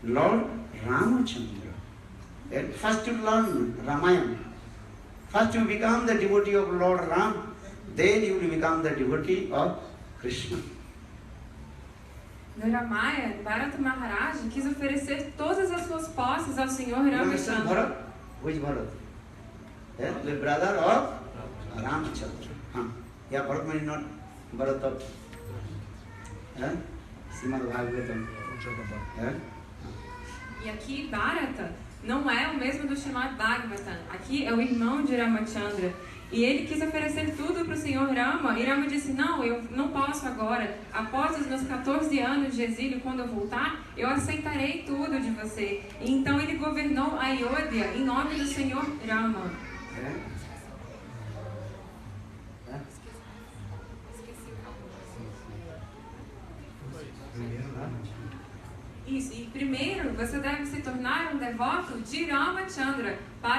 Lord Ramachandra. And first you learn Ramayana. First you become the devotee of Lord Ram, then you will become the devotee of Krishna. No Ramayana, Bharata Maharaj quis oferecer todas as suas posses ao Senhor Ramachandra. Bharat? Which Bharat? The brother of Ramachandra. Yeah, Bharat means not Bharat of Srimad Bhagavatam. E aqui Bharata não é o mesmo do Srimad Bhagavatam. Aqui é o irmão de Ramachandra. E ele quis oferecer tudo para o Senhor Rama. E Rama disse, não, eu não posso agora. Após os meus 14 anos de exílio, quando eu voltar, eu aceitarei tudo de você. E então ele governou a Ayodhya em nome do Senhor Rama. Isso, e primeiro você deve se tornar um devoto de Ramachandra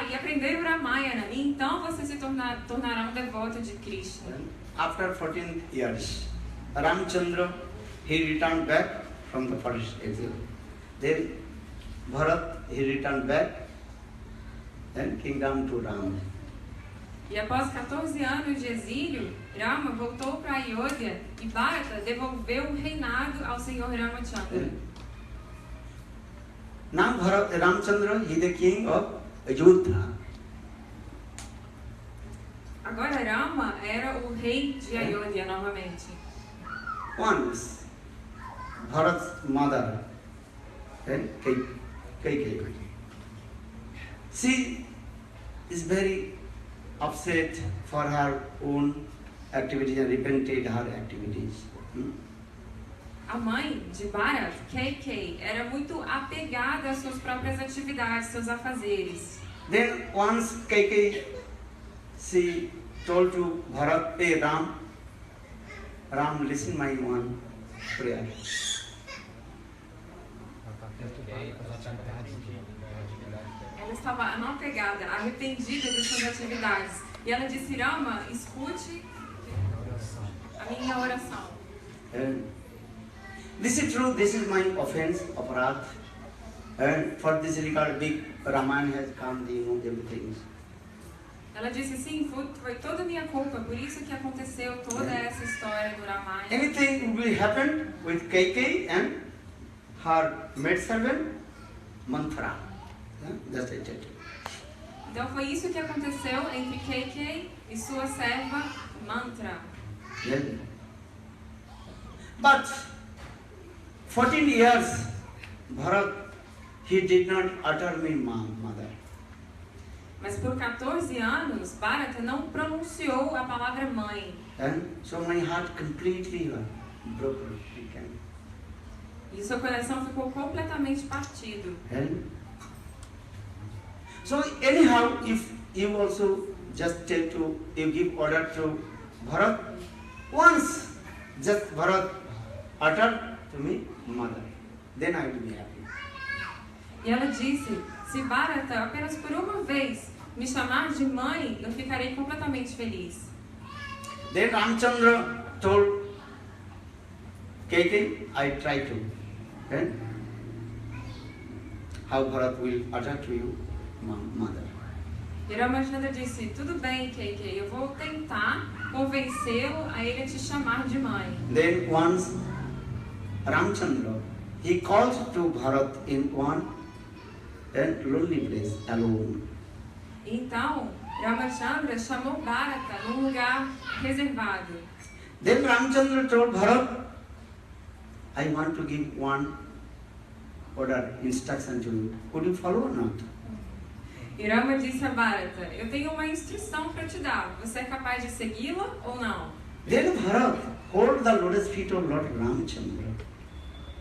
e aprender o Ramayana, e então você se tornará um devoto de Krishna. After 14 years, Ramchandra, he returned back from the first exile. Then Bharat, he returned back, then kingdom to Ram. E após 14 anos de exílio, Rama voltou para Ayodhya e Bharata devolveu o reinado ao Senhor Ramachandra. Now Ramchandra, he the king of Ayodhya. Agora Rama era o rei de Ayodhya novamente. Once, Bharat's mother, Kaikeyi, she is very upset for her own activities and repented her activities. A mãe de Bharat, Kaikeyi, era muito apegada às suas próprias atividades, seus afazeres. Then once Kaikeyi, she told to Bharat, hey Ram, listen my one prayer. Ela estava não apegada, arrependida de suas atividades. E ela disse, Rama, escute a minha oração. And this is true, this is my offense, aparat. And for this regard, big Ramayana has come, you know, everything. Ela disse, sim, foi toda minha culpa, por isso que aconteceu toda essa história do Ramayana. Anything will happen with Kaikeyi and her maidservant, Manthara. That's it. Então foi isso que aconteceu entre Kaikeyi e sua serva Manthara. Yeah. But 14 years, Bharat, he did not utter me mother. Mas por 14 anos, Bharata não pronunciou a palavra mãe. And so my heart completely broken. E seu coração ficou completamente partido. And so anyhow, if you also just tell to, you give order to Bharat, once just Bharat uttered to me mother, then I will be happy. E ela disse, se Bharata apenas por uma vez me chamar de mãe, eu ficarei completamente feliz. Then Ramchandra told Kaikeyi, I try to. And how Bharat will utter to you mother. E Ramachandra disse, tudo bem, Kaikeyi, eu vou tentar convencê-lo a ele te chamar de mãe. Then once Ramchandra, he called to Bharat in one lonely place, alone. Então, Ramachandra chamou Bharata num lugar reservado. Then Ramchandra told Bharat, I want to give one order, instruction to you. Could you follow or not? E Rama disse a Bharata, eu tenho uma instrução para te dar. Você é capaz de segui-la ou não? Then Bharat hold the lotus feet of Lord Ramchandra.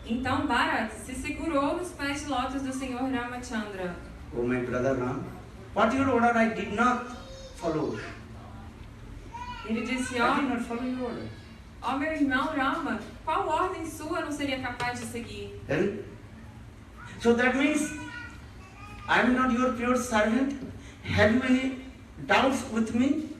Então Bharata se segurou nos pés de lótus do Senhor Ramachandra. Oh my brother Ram, what your order I did not follow. Ele disse, I did not follow your order. ó meu irmão Rama, qual ordem sua eu não seria capaz de seguir? Then, so that means I am not your pure servant. Have you any doubts with me?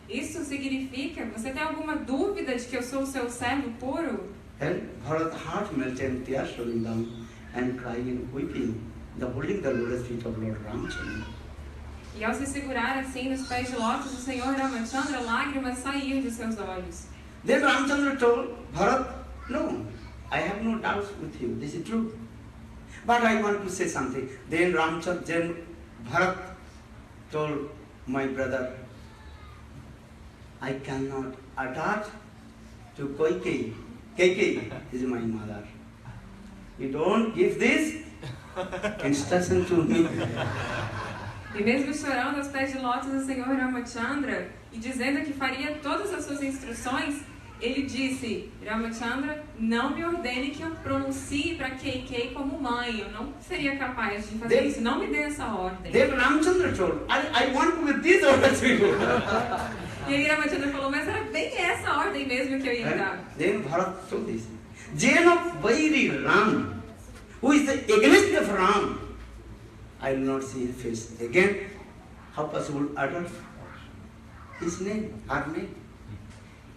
Isso significa, você tem alguma dúvida de que eu sou o seu servo puro? And Bharat heart melted and tears rolling down and crying and weeping, holding the lotus feet of Lord Ramchandra. E ao se segurar assim nos pés de lótus do Senhor Ramachandra, lágrimas saíam de seus olhos. Then Ramchandra told Bharat, no, I have no doubts with you, this is true. But I want to say something. Then Bharat told my brother, I cannot attach to Kaikeyi. Kaikeyi is my mother. You don't give this instruction to me. E mesmo chorando aos pés de lótus do Senhor Ramachandra e dizendo que faria todas as suas instruções, ele disse, Ramachandra, não me ordene que eu pronuncie para Kaikeyi como mãe. Eu não seria capaz de fazer isso. Não me dê essa ordem. Then Ramchandra told, I want to give this order to you. E aí Ramachandra falou, mas era bem essa ordem mesmo que eu ia dar. Then Bharat told this. Jain of Vairi Ram, who is the against of Ram, I will not see his face again. How possible utter his name, her name?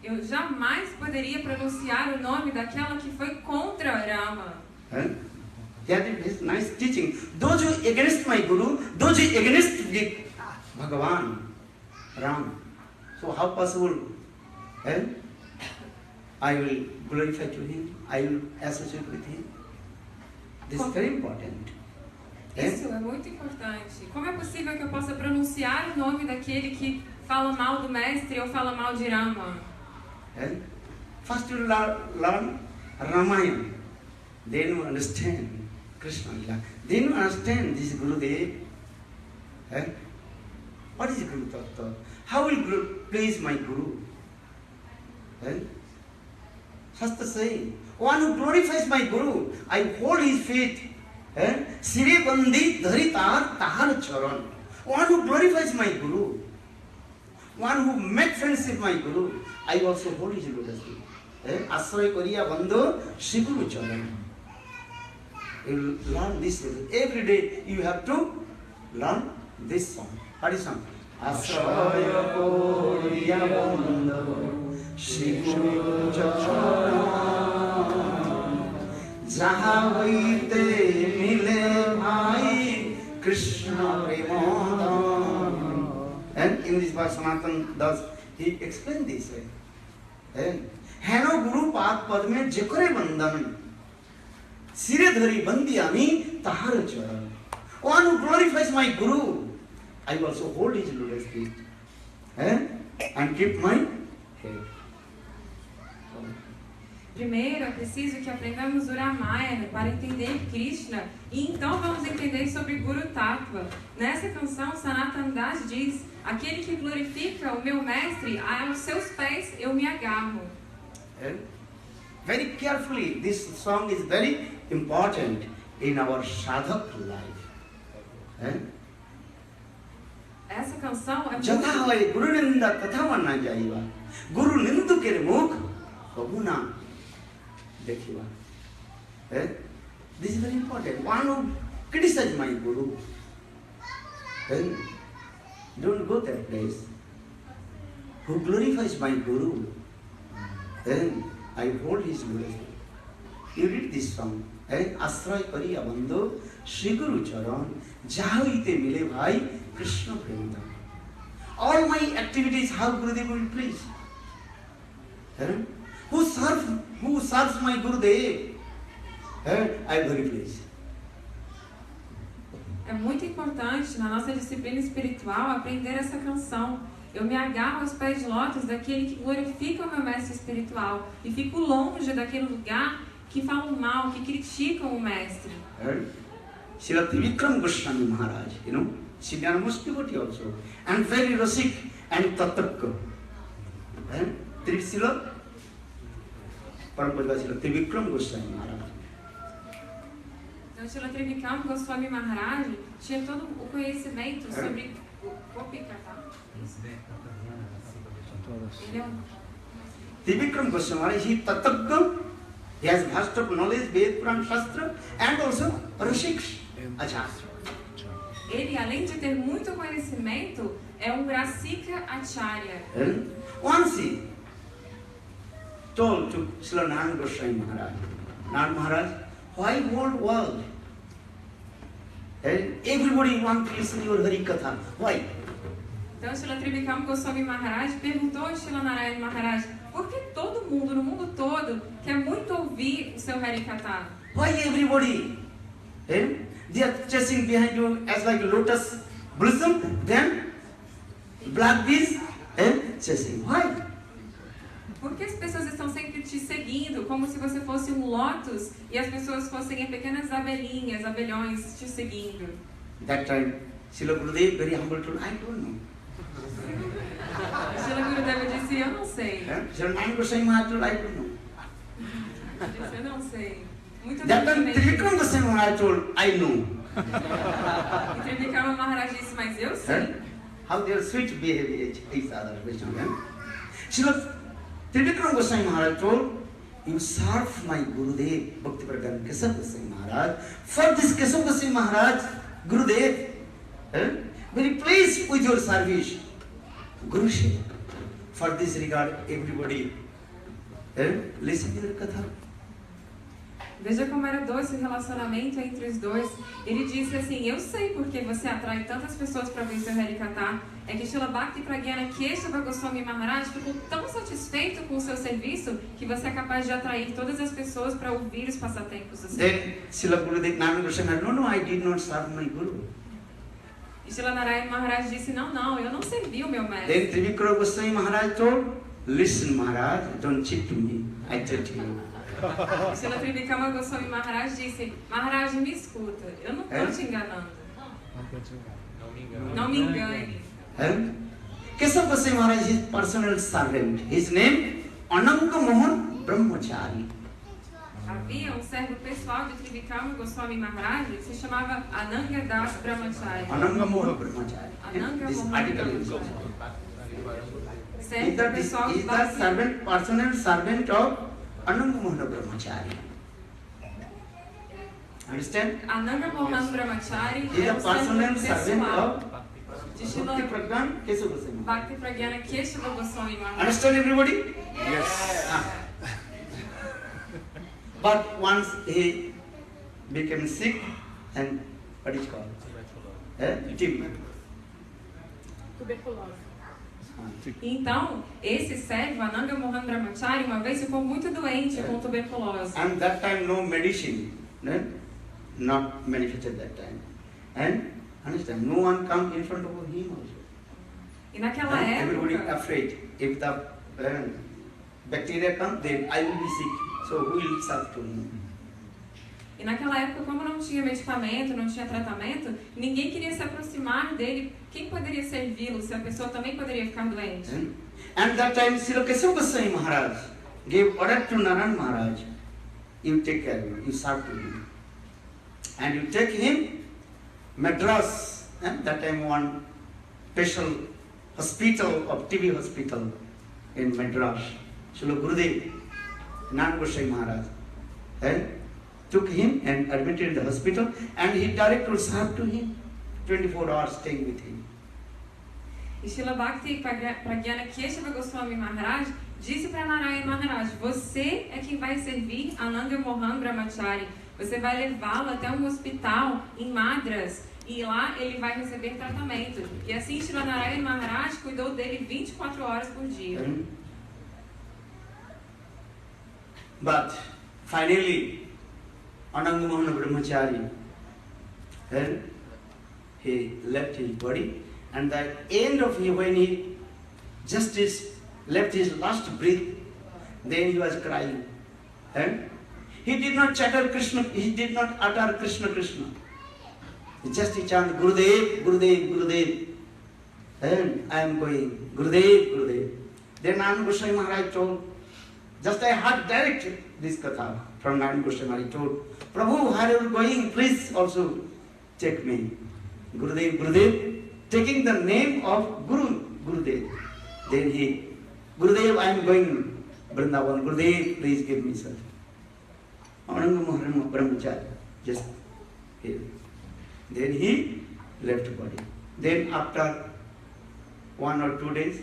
Eu jamais poderia pronunciar o nome daquela que foi contra Rama. That is nice teaching. Those who against my Guru, those who against Bhagavan, Ram. So how possible? I will glorify to him. I will associate with him. This is very important. Isso é muito importante. Como é possível que eu possa pronunciar o nome daquele que fala mal do mestre ou fala mal de Rama? First you learn Ramayana, then you understand Krishna Lila, then you understand this Gurudev. What is Guru Tattva? How will Guru please my Guru? Shastra saying, one who glorifies my Guru, I hold his feet. Sire bandi dhari tahar charan. One who glorifies my Guru, one who makes friendship my Guru, I also hold his lotus feet. Asray koriya bandho Shri Guru charan. You learn this every day. You have to learn this song. What is song? আশ্রয় করিয়া বন্ধ শ্রী গুরু চরণ যাহা হইতে মিলে ভাই Krishna প্রেমধন। And in this verse Sanatan Das he explained this way. হেন গুরু পাদ পদ্মে যে করে বন্দন শিরে ধরি বন্দি আমি তাহার চরণ। One who glorifies my Guru, I also hold his lotus feet and keep my head. Primeiro, é preciso que aprendamos o Ramayana para entender Krishna e então vamos entender sobre Guru Tattva. Nessa canção, Sanatan Das diz: aquele que glorifica o meu mestre, aos seus pés eu me agarro. Very carefully, this song is very important in our sadhak life. Essa canção é যথা muito... হয় গুরু নিন্দা তথা মানা যাইবা গুরু নিন্দুকের মুখ কবু না দেখিবা। This is very important. One who criticizes my guru, don't go that place. Who glorifies my guru, then I hold his glory. You read this song. আশ্রয় করিয়া বন্ধ শ্রী গুরু চরণ যাহা হইতে মিলে ভাই Krishna প্রেমধন। All my activities, how Gurudev will please. Who serves my Gurudev? I am very pleased. É muito importante na nossa disciplina espiritual aprender essa canção. Eu me agarro aos pés de lótus daquele que glorifica o meu mestre espiritual e fico longe daquele lugar que falam mal, que criticam o mestre. Srila Trivikram Goswami Maharaj, you know, senior most devotee also, and very rasik and tattva. Srila Parampara Srila Trivikram Goswami Maharaj. Então, Srila Trivikram Goswami Maharaj tinha todo o conhecimento sobre o Gopikata. Ele é Trivikram Goswami Maharaj, he tattva. He has vast of knowledge, Ved, Puran, Shastra, and also Rasik Acharya. Ele, além de ter muito conhecimento, é um Rasika Acharya. Once he told to Srila Narayana Goswami Maharaj, Narayana Maharaj, why whole world? Everybody wants to listen to your Harikatha. Why? Então, Srila Trivikram Goswami Maharaj perguntou a Srila Narayana Maharaj: por que todo mundo, no mundo todo, quer muito ouvir o seu Harikatha? Why everybody? They are chasing behind you as like lotus blossom, then black bees chasing. Why? Por que as pessoas estão sempre te seguindo, como se você fosse um lótus e as pessoas fossem pequenas abelhinhas, abelhões te seguindo? That time, Srila Gurudev very humble told, I don't know. Srila Gurudeva disse: eu não sei. Srila Narayana Goswami Maharaj told, I don't know. Disse: eu não sei. Muito That time, Trivikram humildemente. Goswami Maharaj told, I know. E Trivikram Maharaj disse: mas eu sei. How they are sweet behavior each other. Srila Trivikram Goswami Maharaj told, you serve my Gurudev, Bhakti Pragan Keshav Goswami Maharaj. For this Keshav Goswami Maharaj, Gurudev, very pleased with your service. Guru Shiva. For this regard, everybody listen to your Katha. Veja como era doce o relacionamento entre os dois. Ele disse assim: eu sei porque você atrai tantas pessoas para ver seu Harikatha. É que Srila Bhakti Pragyana Keshava Goswami Maharaj ficou tão satisfeito com o seu serviço que você é capaz de atrair todas as pessoas para ouvir os passatempos do Senhor. Then Srila Gurudev Narayana Goswami Maharaj, no, I did not serve my Guru. E Srila Narayana Maharaj disse: não, eu não servi o meu mestre. Then Trivikram Goswami Maharaj told, listen Maharaj, don't cheat me, I tell you. E Srila Trivikram Goswami Maharaj disse: Maharaj, me escuta, eu não estou te enganando. Não me engane. Keshav Goswami Maharaj is personal servant. His name Ananga Mohan Brahmachari. Havia um servo pessoal de Trivikram Goswami Maharaj que se chamava Ananga Das Brahmachari. Ananga Mohan Brahmachari. Ananga This Mohan article is Brahmachari. is Servo pessoal the de Bhakti. servant, personal servant of Ananga Mohan Brahmachari. Understand? Ananga Mohan Brahmachari He is é a um servo personal servant pessoal. of de Srila Bhakti Pragyan Kesava Goswami. Bhakti Pragyana Keshava Goswami Maharaj. Understand everybody? Yes. But once he became sick and what is called? TB. Então, esse servo, Ananga Mohan Brahmachari, uma vez ficou muito doente com tuberculose. And that time no medicine, not manufactured that time. And understand, no one come in front of him also. E naquela And everybody época, afraid. If the bacteria come, then I will be sick. So who will serve to him? E naquela época, como não tinha medicamento, não tinha tratamento, ninguém queria se aproximar dele. Quem poderia servi-lo se a pessoa também poderia ficar doente? And that time Srila Kesava Goswami Maharaj gave order to Narayan Maharaj, you take care of him, you serve to him. And you take him, Madras, that time one special hospital of TB hospital in Madras, Srila Gurudev, Narayan Goswami Maharaj, took him and admitted in the hospital, and he directly served to him, 24 hours staying with him. E Srila Bhakti Pragyana Keshava Goswami Maharaj disse para Narayana Maharaj: você é quem vai servir Ananga Mohan Brahmachari. Você vai levá-lo até um hospital em Madras e lá ele vai receber tratamento. E assim Srila Narayana Maharaj cuidou dele 24 horas por dia. But finally, Ananga Mohan Brahmachari, then he left his body, and the end of him, when he just left his last breath, then he was crying. And he did not chatter Krishna, he did not utter Krishna Krishna. Just he chanted Gurudev, Gurudev, Gurudev. And I am going, Gurudev, Gurudev. Then Narayan Goswami Maharaj told, just I heard direct this katha from Narayan Goswami Maharaj told, Prabhu, where are you going? Please also take me. Gurudev, Gurudev, taking the name of Gurudev. Then he, Gurudev, I am going Vrindavan. Gurudev, please give me sir. Ananga Mohan Brahmachari, just here. Then he left body. Then after 1 or 2 days,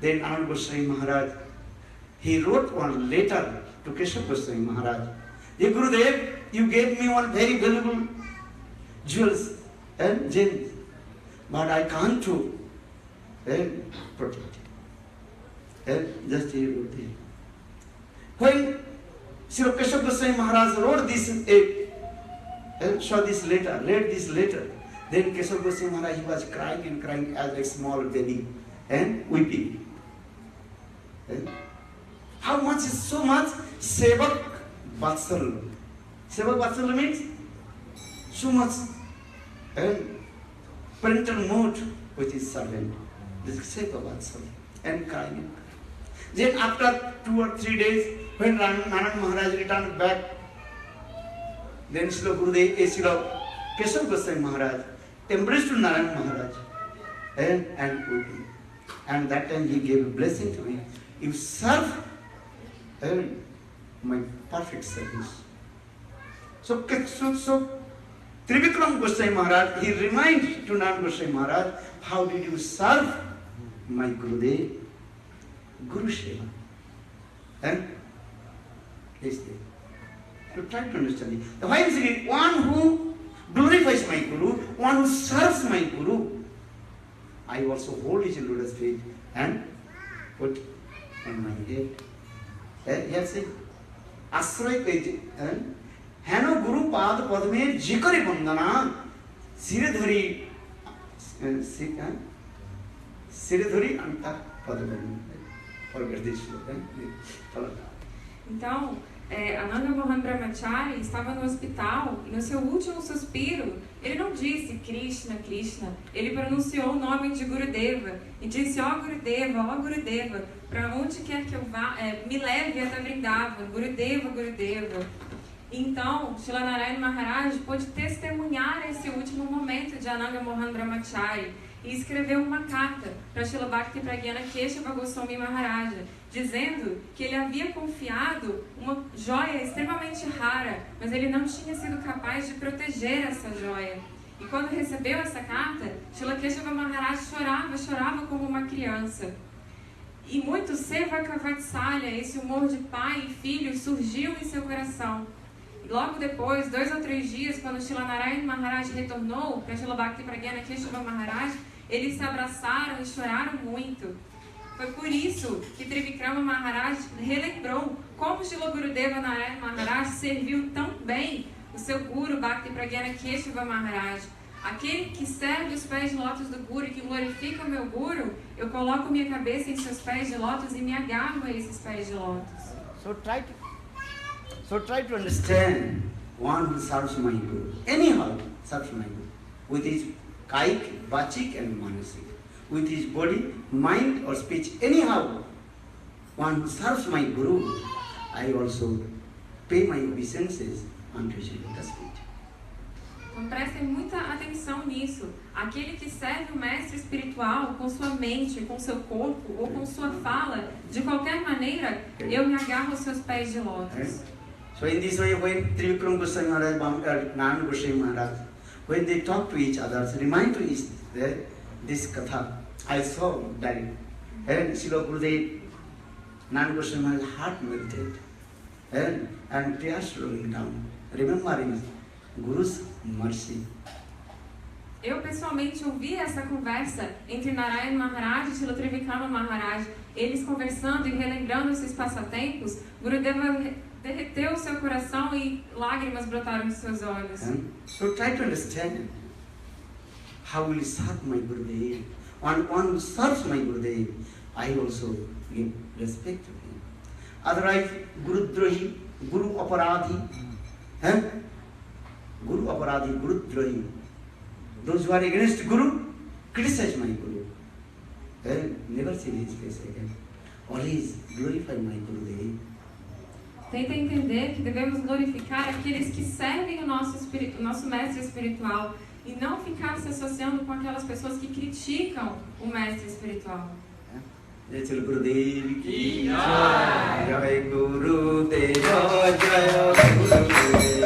then Ananda Goswami Maharaj, he wrote one letter to Keshav Goswami Maharaj. Hey Gurudev, you gave me one very valuable jewels and gems, but I can't to protect it. Just he wrote it. When Sri Keshav Goswami Maharaj wrote this, saw this letter, read this letter, then Keshav Goswami Maharaj, he was crying and crying as a small baby and weeping. How much is so much? Sevak Vatsal. Sevak Vatsal means so much parental mood with his servant. This is Sevak Vatsal. And crying. Then after 2 or 3 days, when Narayan Maharaj returned back, then Srila Gurudev, Srila Keshav Goswami Maharaj embraced Narayan Maharaj and weeping. And that time he gave a blessing to him. You serve my perfect service. So Trivikram Goswami Maharaj, he reminds to Narayan Goswami Maharaj, how did you serve my Gurudev? Guru Seva. And is there. You try to understand it. Why is it one who glorifies my Guru, one who serves my Guru, I also hold his lotus feet and put on my head. Yes, see? Asray page. Hano Guru Pad Padme Jikari Bandana Siridhari Siridhari Anta Padme. Forget this. Então, Ananda Mohan Brahmachari estava no hospital e no seu último suspiro, ele não disse Krishna, Krishna, ele pronunciou o nome de Gurudeva e disse, ó Gurudeva, para onde quer que eu vá, me leve até Vrindavan, Gurudeva, Gurudeva. Então, Srila Narayana Maharaj pôde testemunhar esse último momento de Ananda Mohan Brahmachari e escreveu uma carta para Srila Bhakti Pragyana Keshava Goswami Maharaja, dizendo que ele havia confiado uma joia extremamente rara, mas ele não tinha sido capaz de proteger essa joia. E quando recebeu essa carta, Srila Keshava Maharaj chorava como uma criança. E muito Sevaka Vatsalya, esse humor de pai e filho, surgiu em seu coração. E logo depois, 2 ou 3 dias, quando Srila Narayana Maharaj retornou para Srila Bhakti Pragyana Keshava Maharaj, eles se abraçaram e choraram muito. Foi por isso que Trivikrama Maharaj relembrou como Srila Gurudeva Narayana Maharaj serviu tão bem o seu Guru Bhakti Pragyana Keshava Maharaj. Aquele que serve os pés de lótus do Guru e que glorifica o meu Guru, eu coloco minha cabeça em seus pés de lótus e me agarro a esses pés de lótus. So try to understand one who serves my Guru. Anyhow serves my Guru. With his kaik, vachik and manasik. With his body, mind or speech. Anyhow, one who serves my Guru, I also pay my obeisances unto his lotus feet. Então prestem muita atenção nisso. Aquele que serve o mestre espiritual com sua mente, com seu corpo ou com sua fala, de qualquer maneira, eu me agarro aos seus pés de lótus. So in this way, when Trivikram Goswami Maharaj, Narayana Goswami Maharaj, when they talk to each other, remind to each other this katha, I saw that and Srila Gurudev, Narayana Goswami Maharaj heart melted and tears rolling down, remembering Guru's mercy. Eu pessoalmente ouvi essa conversa entre Narayana Maharaj e Srila Trivikrama Maharaj, eles conversando e relembrando esses passatempos. Gurudeva derreteu o seu coração e lágrimas brotaram dos seus olhos. So try to understand how will serve my Gurudev. One who serves my Gurudev, I also give respect to him. Otherwise, Guru Drohi, Guru Aparadhi, Guru Aparadhi, Guru Drohi. Those who are against Guru, criticize my Guru. Never see his face again. Always glorify my Gurudev. Tenta entender que devemos glorificar aqueles que servem o nosso mestre espiritual e não ficar se associando com aquelas pessoas que criticam o mestre espiritual. Jai Gurudev ki jai, Jai Gurudev, Jai Gurudev.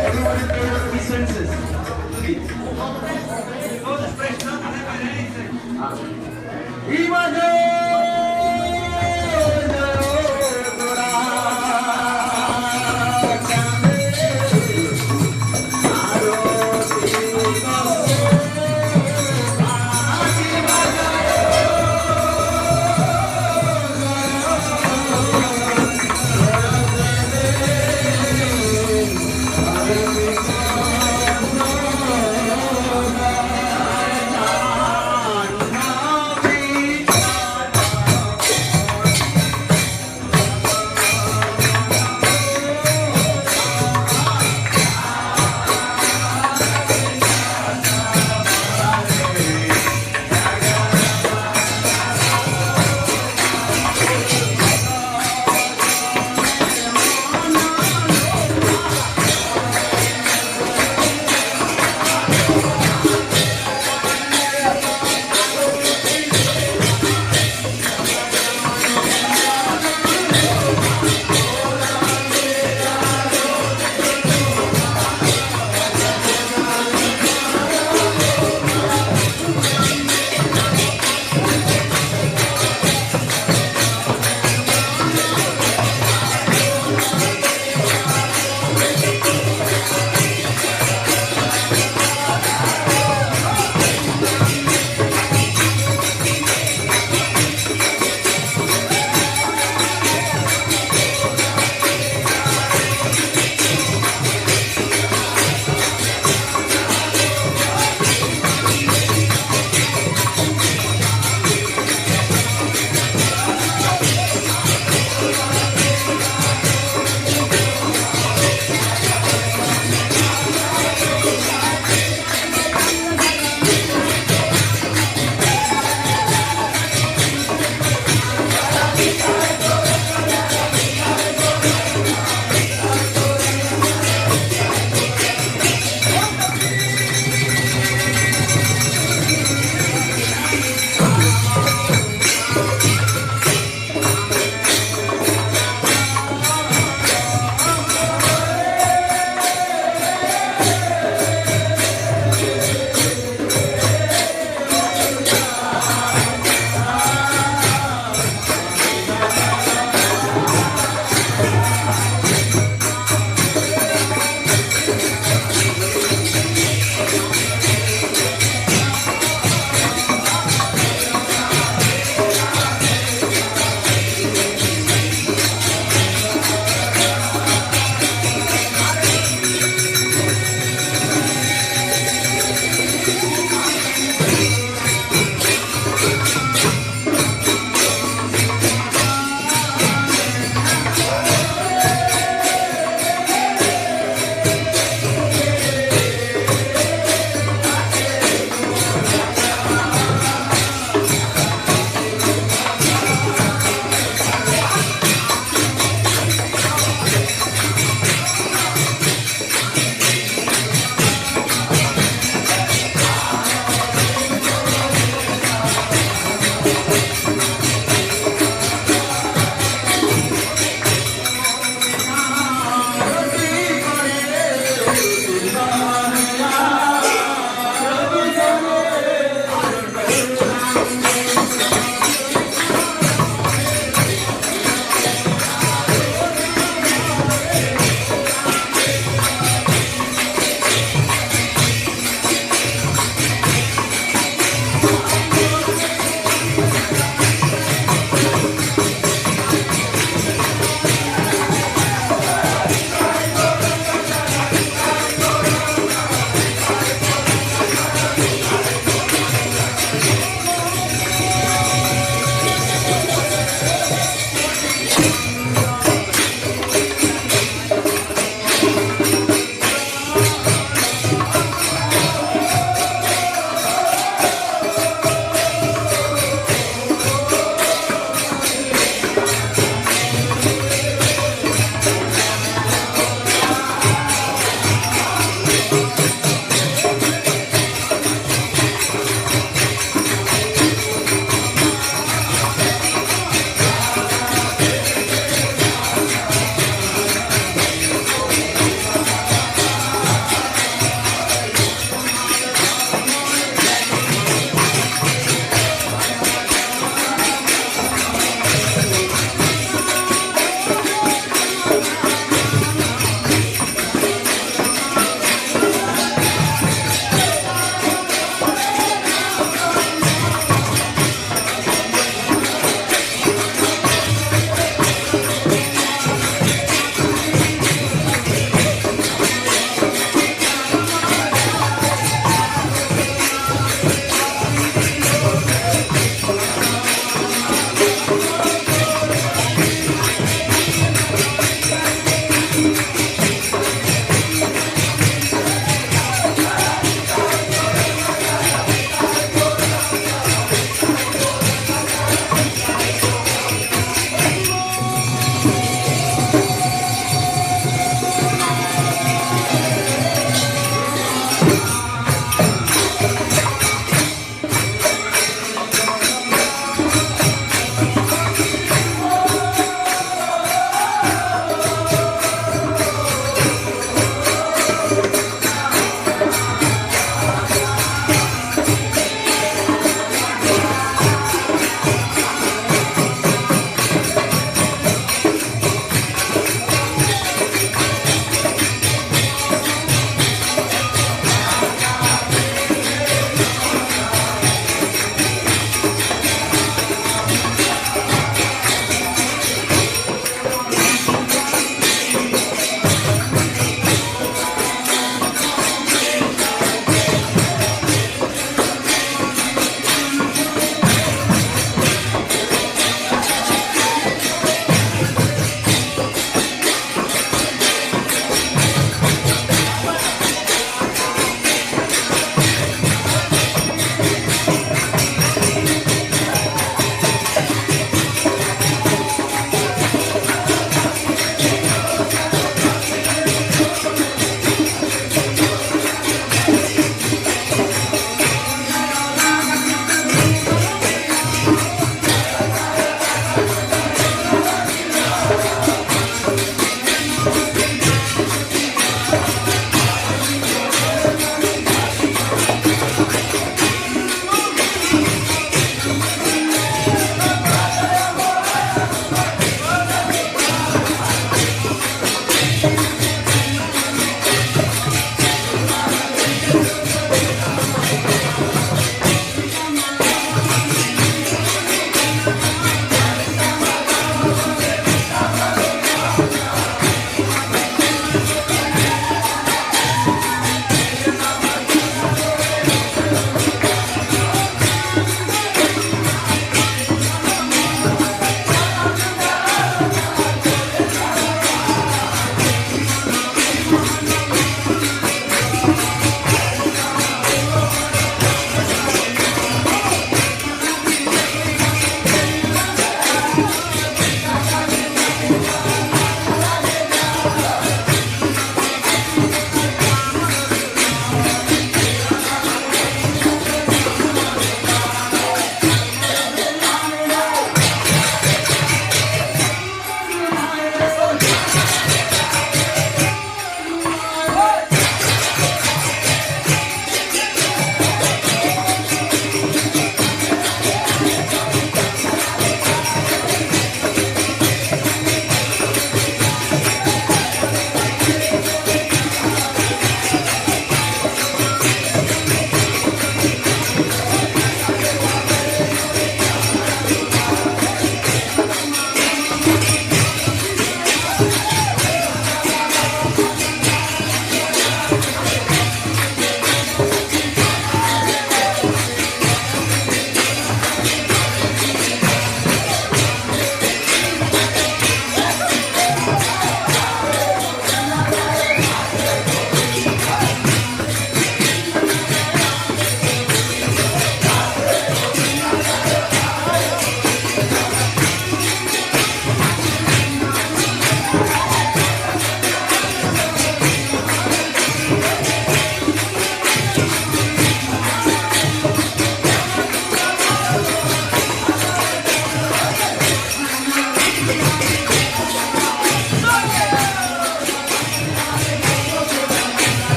Everybody pay the presences. Please. Oh, this praise not. Imagine!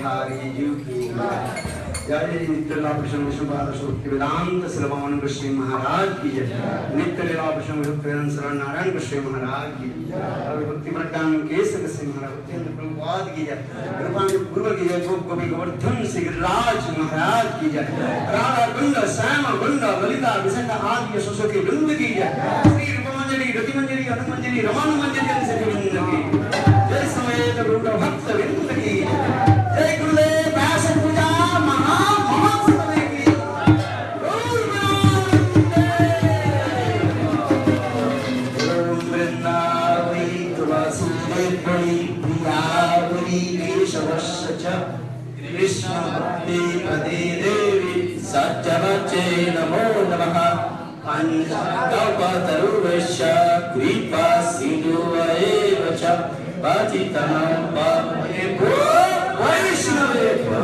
Bihari ji की जय। नित्य लीला प्रसंग विष्णुपाद सूक्ति वेदांत श्रवण गोस्वामी महाराज की जय। नित्य लीला प्रसंग शरण नारायण गोस्वामी महाराज की जय। भक्ति प्रज्ञान केशव गोस्वामी महाराज प्रभुपाद की जय। कृपान गुरु की जय। गोपी गोवर्धन श्री गिरिराज महाराज की जय। राधा कुंड श्याम कुंड ललिता विशंड आदि यशस्व के वृंद की जय। श्री रूपमंजरी रतिमंजरी अनुमंजरी रमानुमंजरी सखी वृंद की जय। समेत गुरु भक्त वृंद की जय। गुरुदेव व्यास पूजा महा महोत्सव की ओम वृंदावनी तुलसीदेवी प्रियावनी केशवस्य च कृष्ण भक्ति पदे देवी सत्यवचे नमो नमः। पंचकल्पतरुश्च कृपा सिंधुएव च पतितं पावनेभ्यो वैष्णवेभ्यो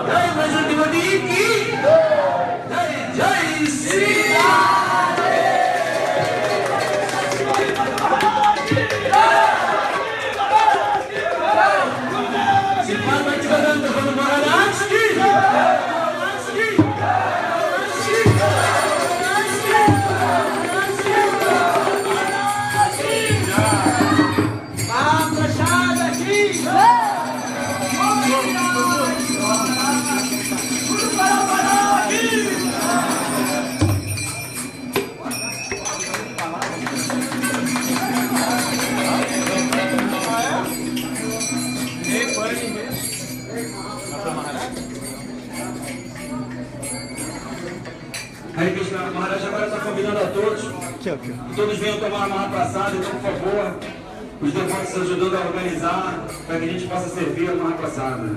जय। वैष्णोदेवी की जय। जय श्री राम। महाराज की Hare Krishna. Maharaj agora está convidando a todos. Que todos venham tomar a Mahaprasada. Então, por favor, os devotos ajudando a organizar para que a gente possa servir a Mahaprasada.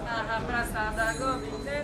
Mahaprasada Govinda.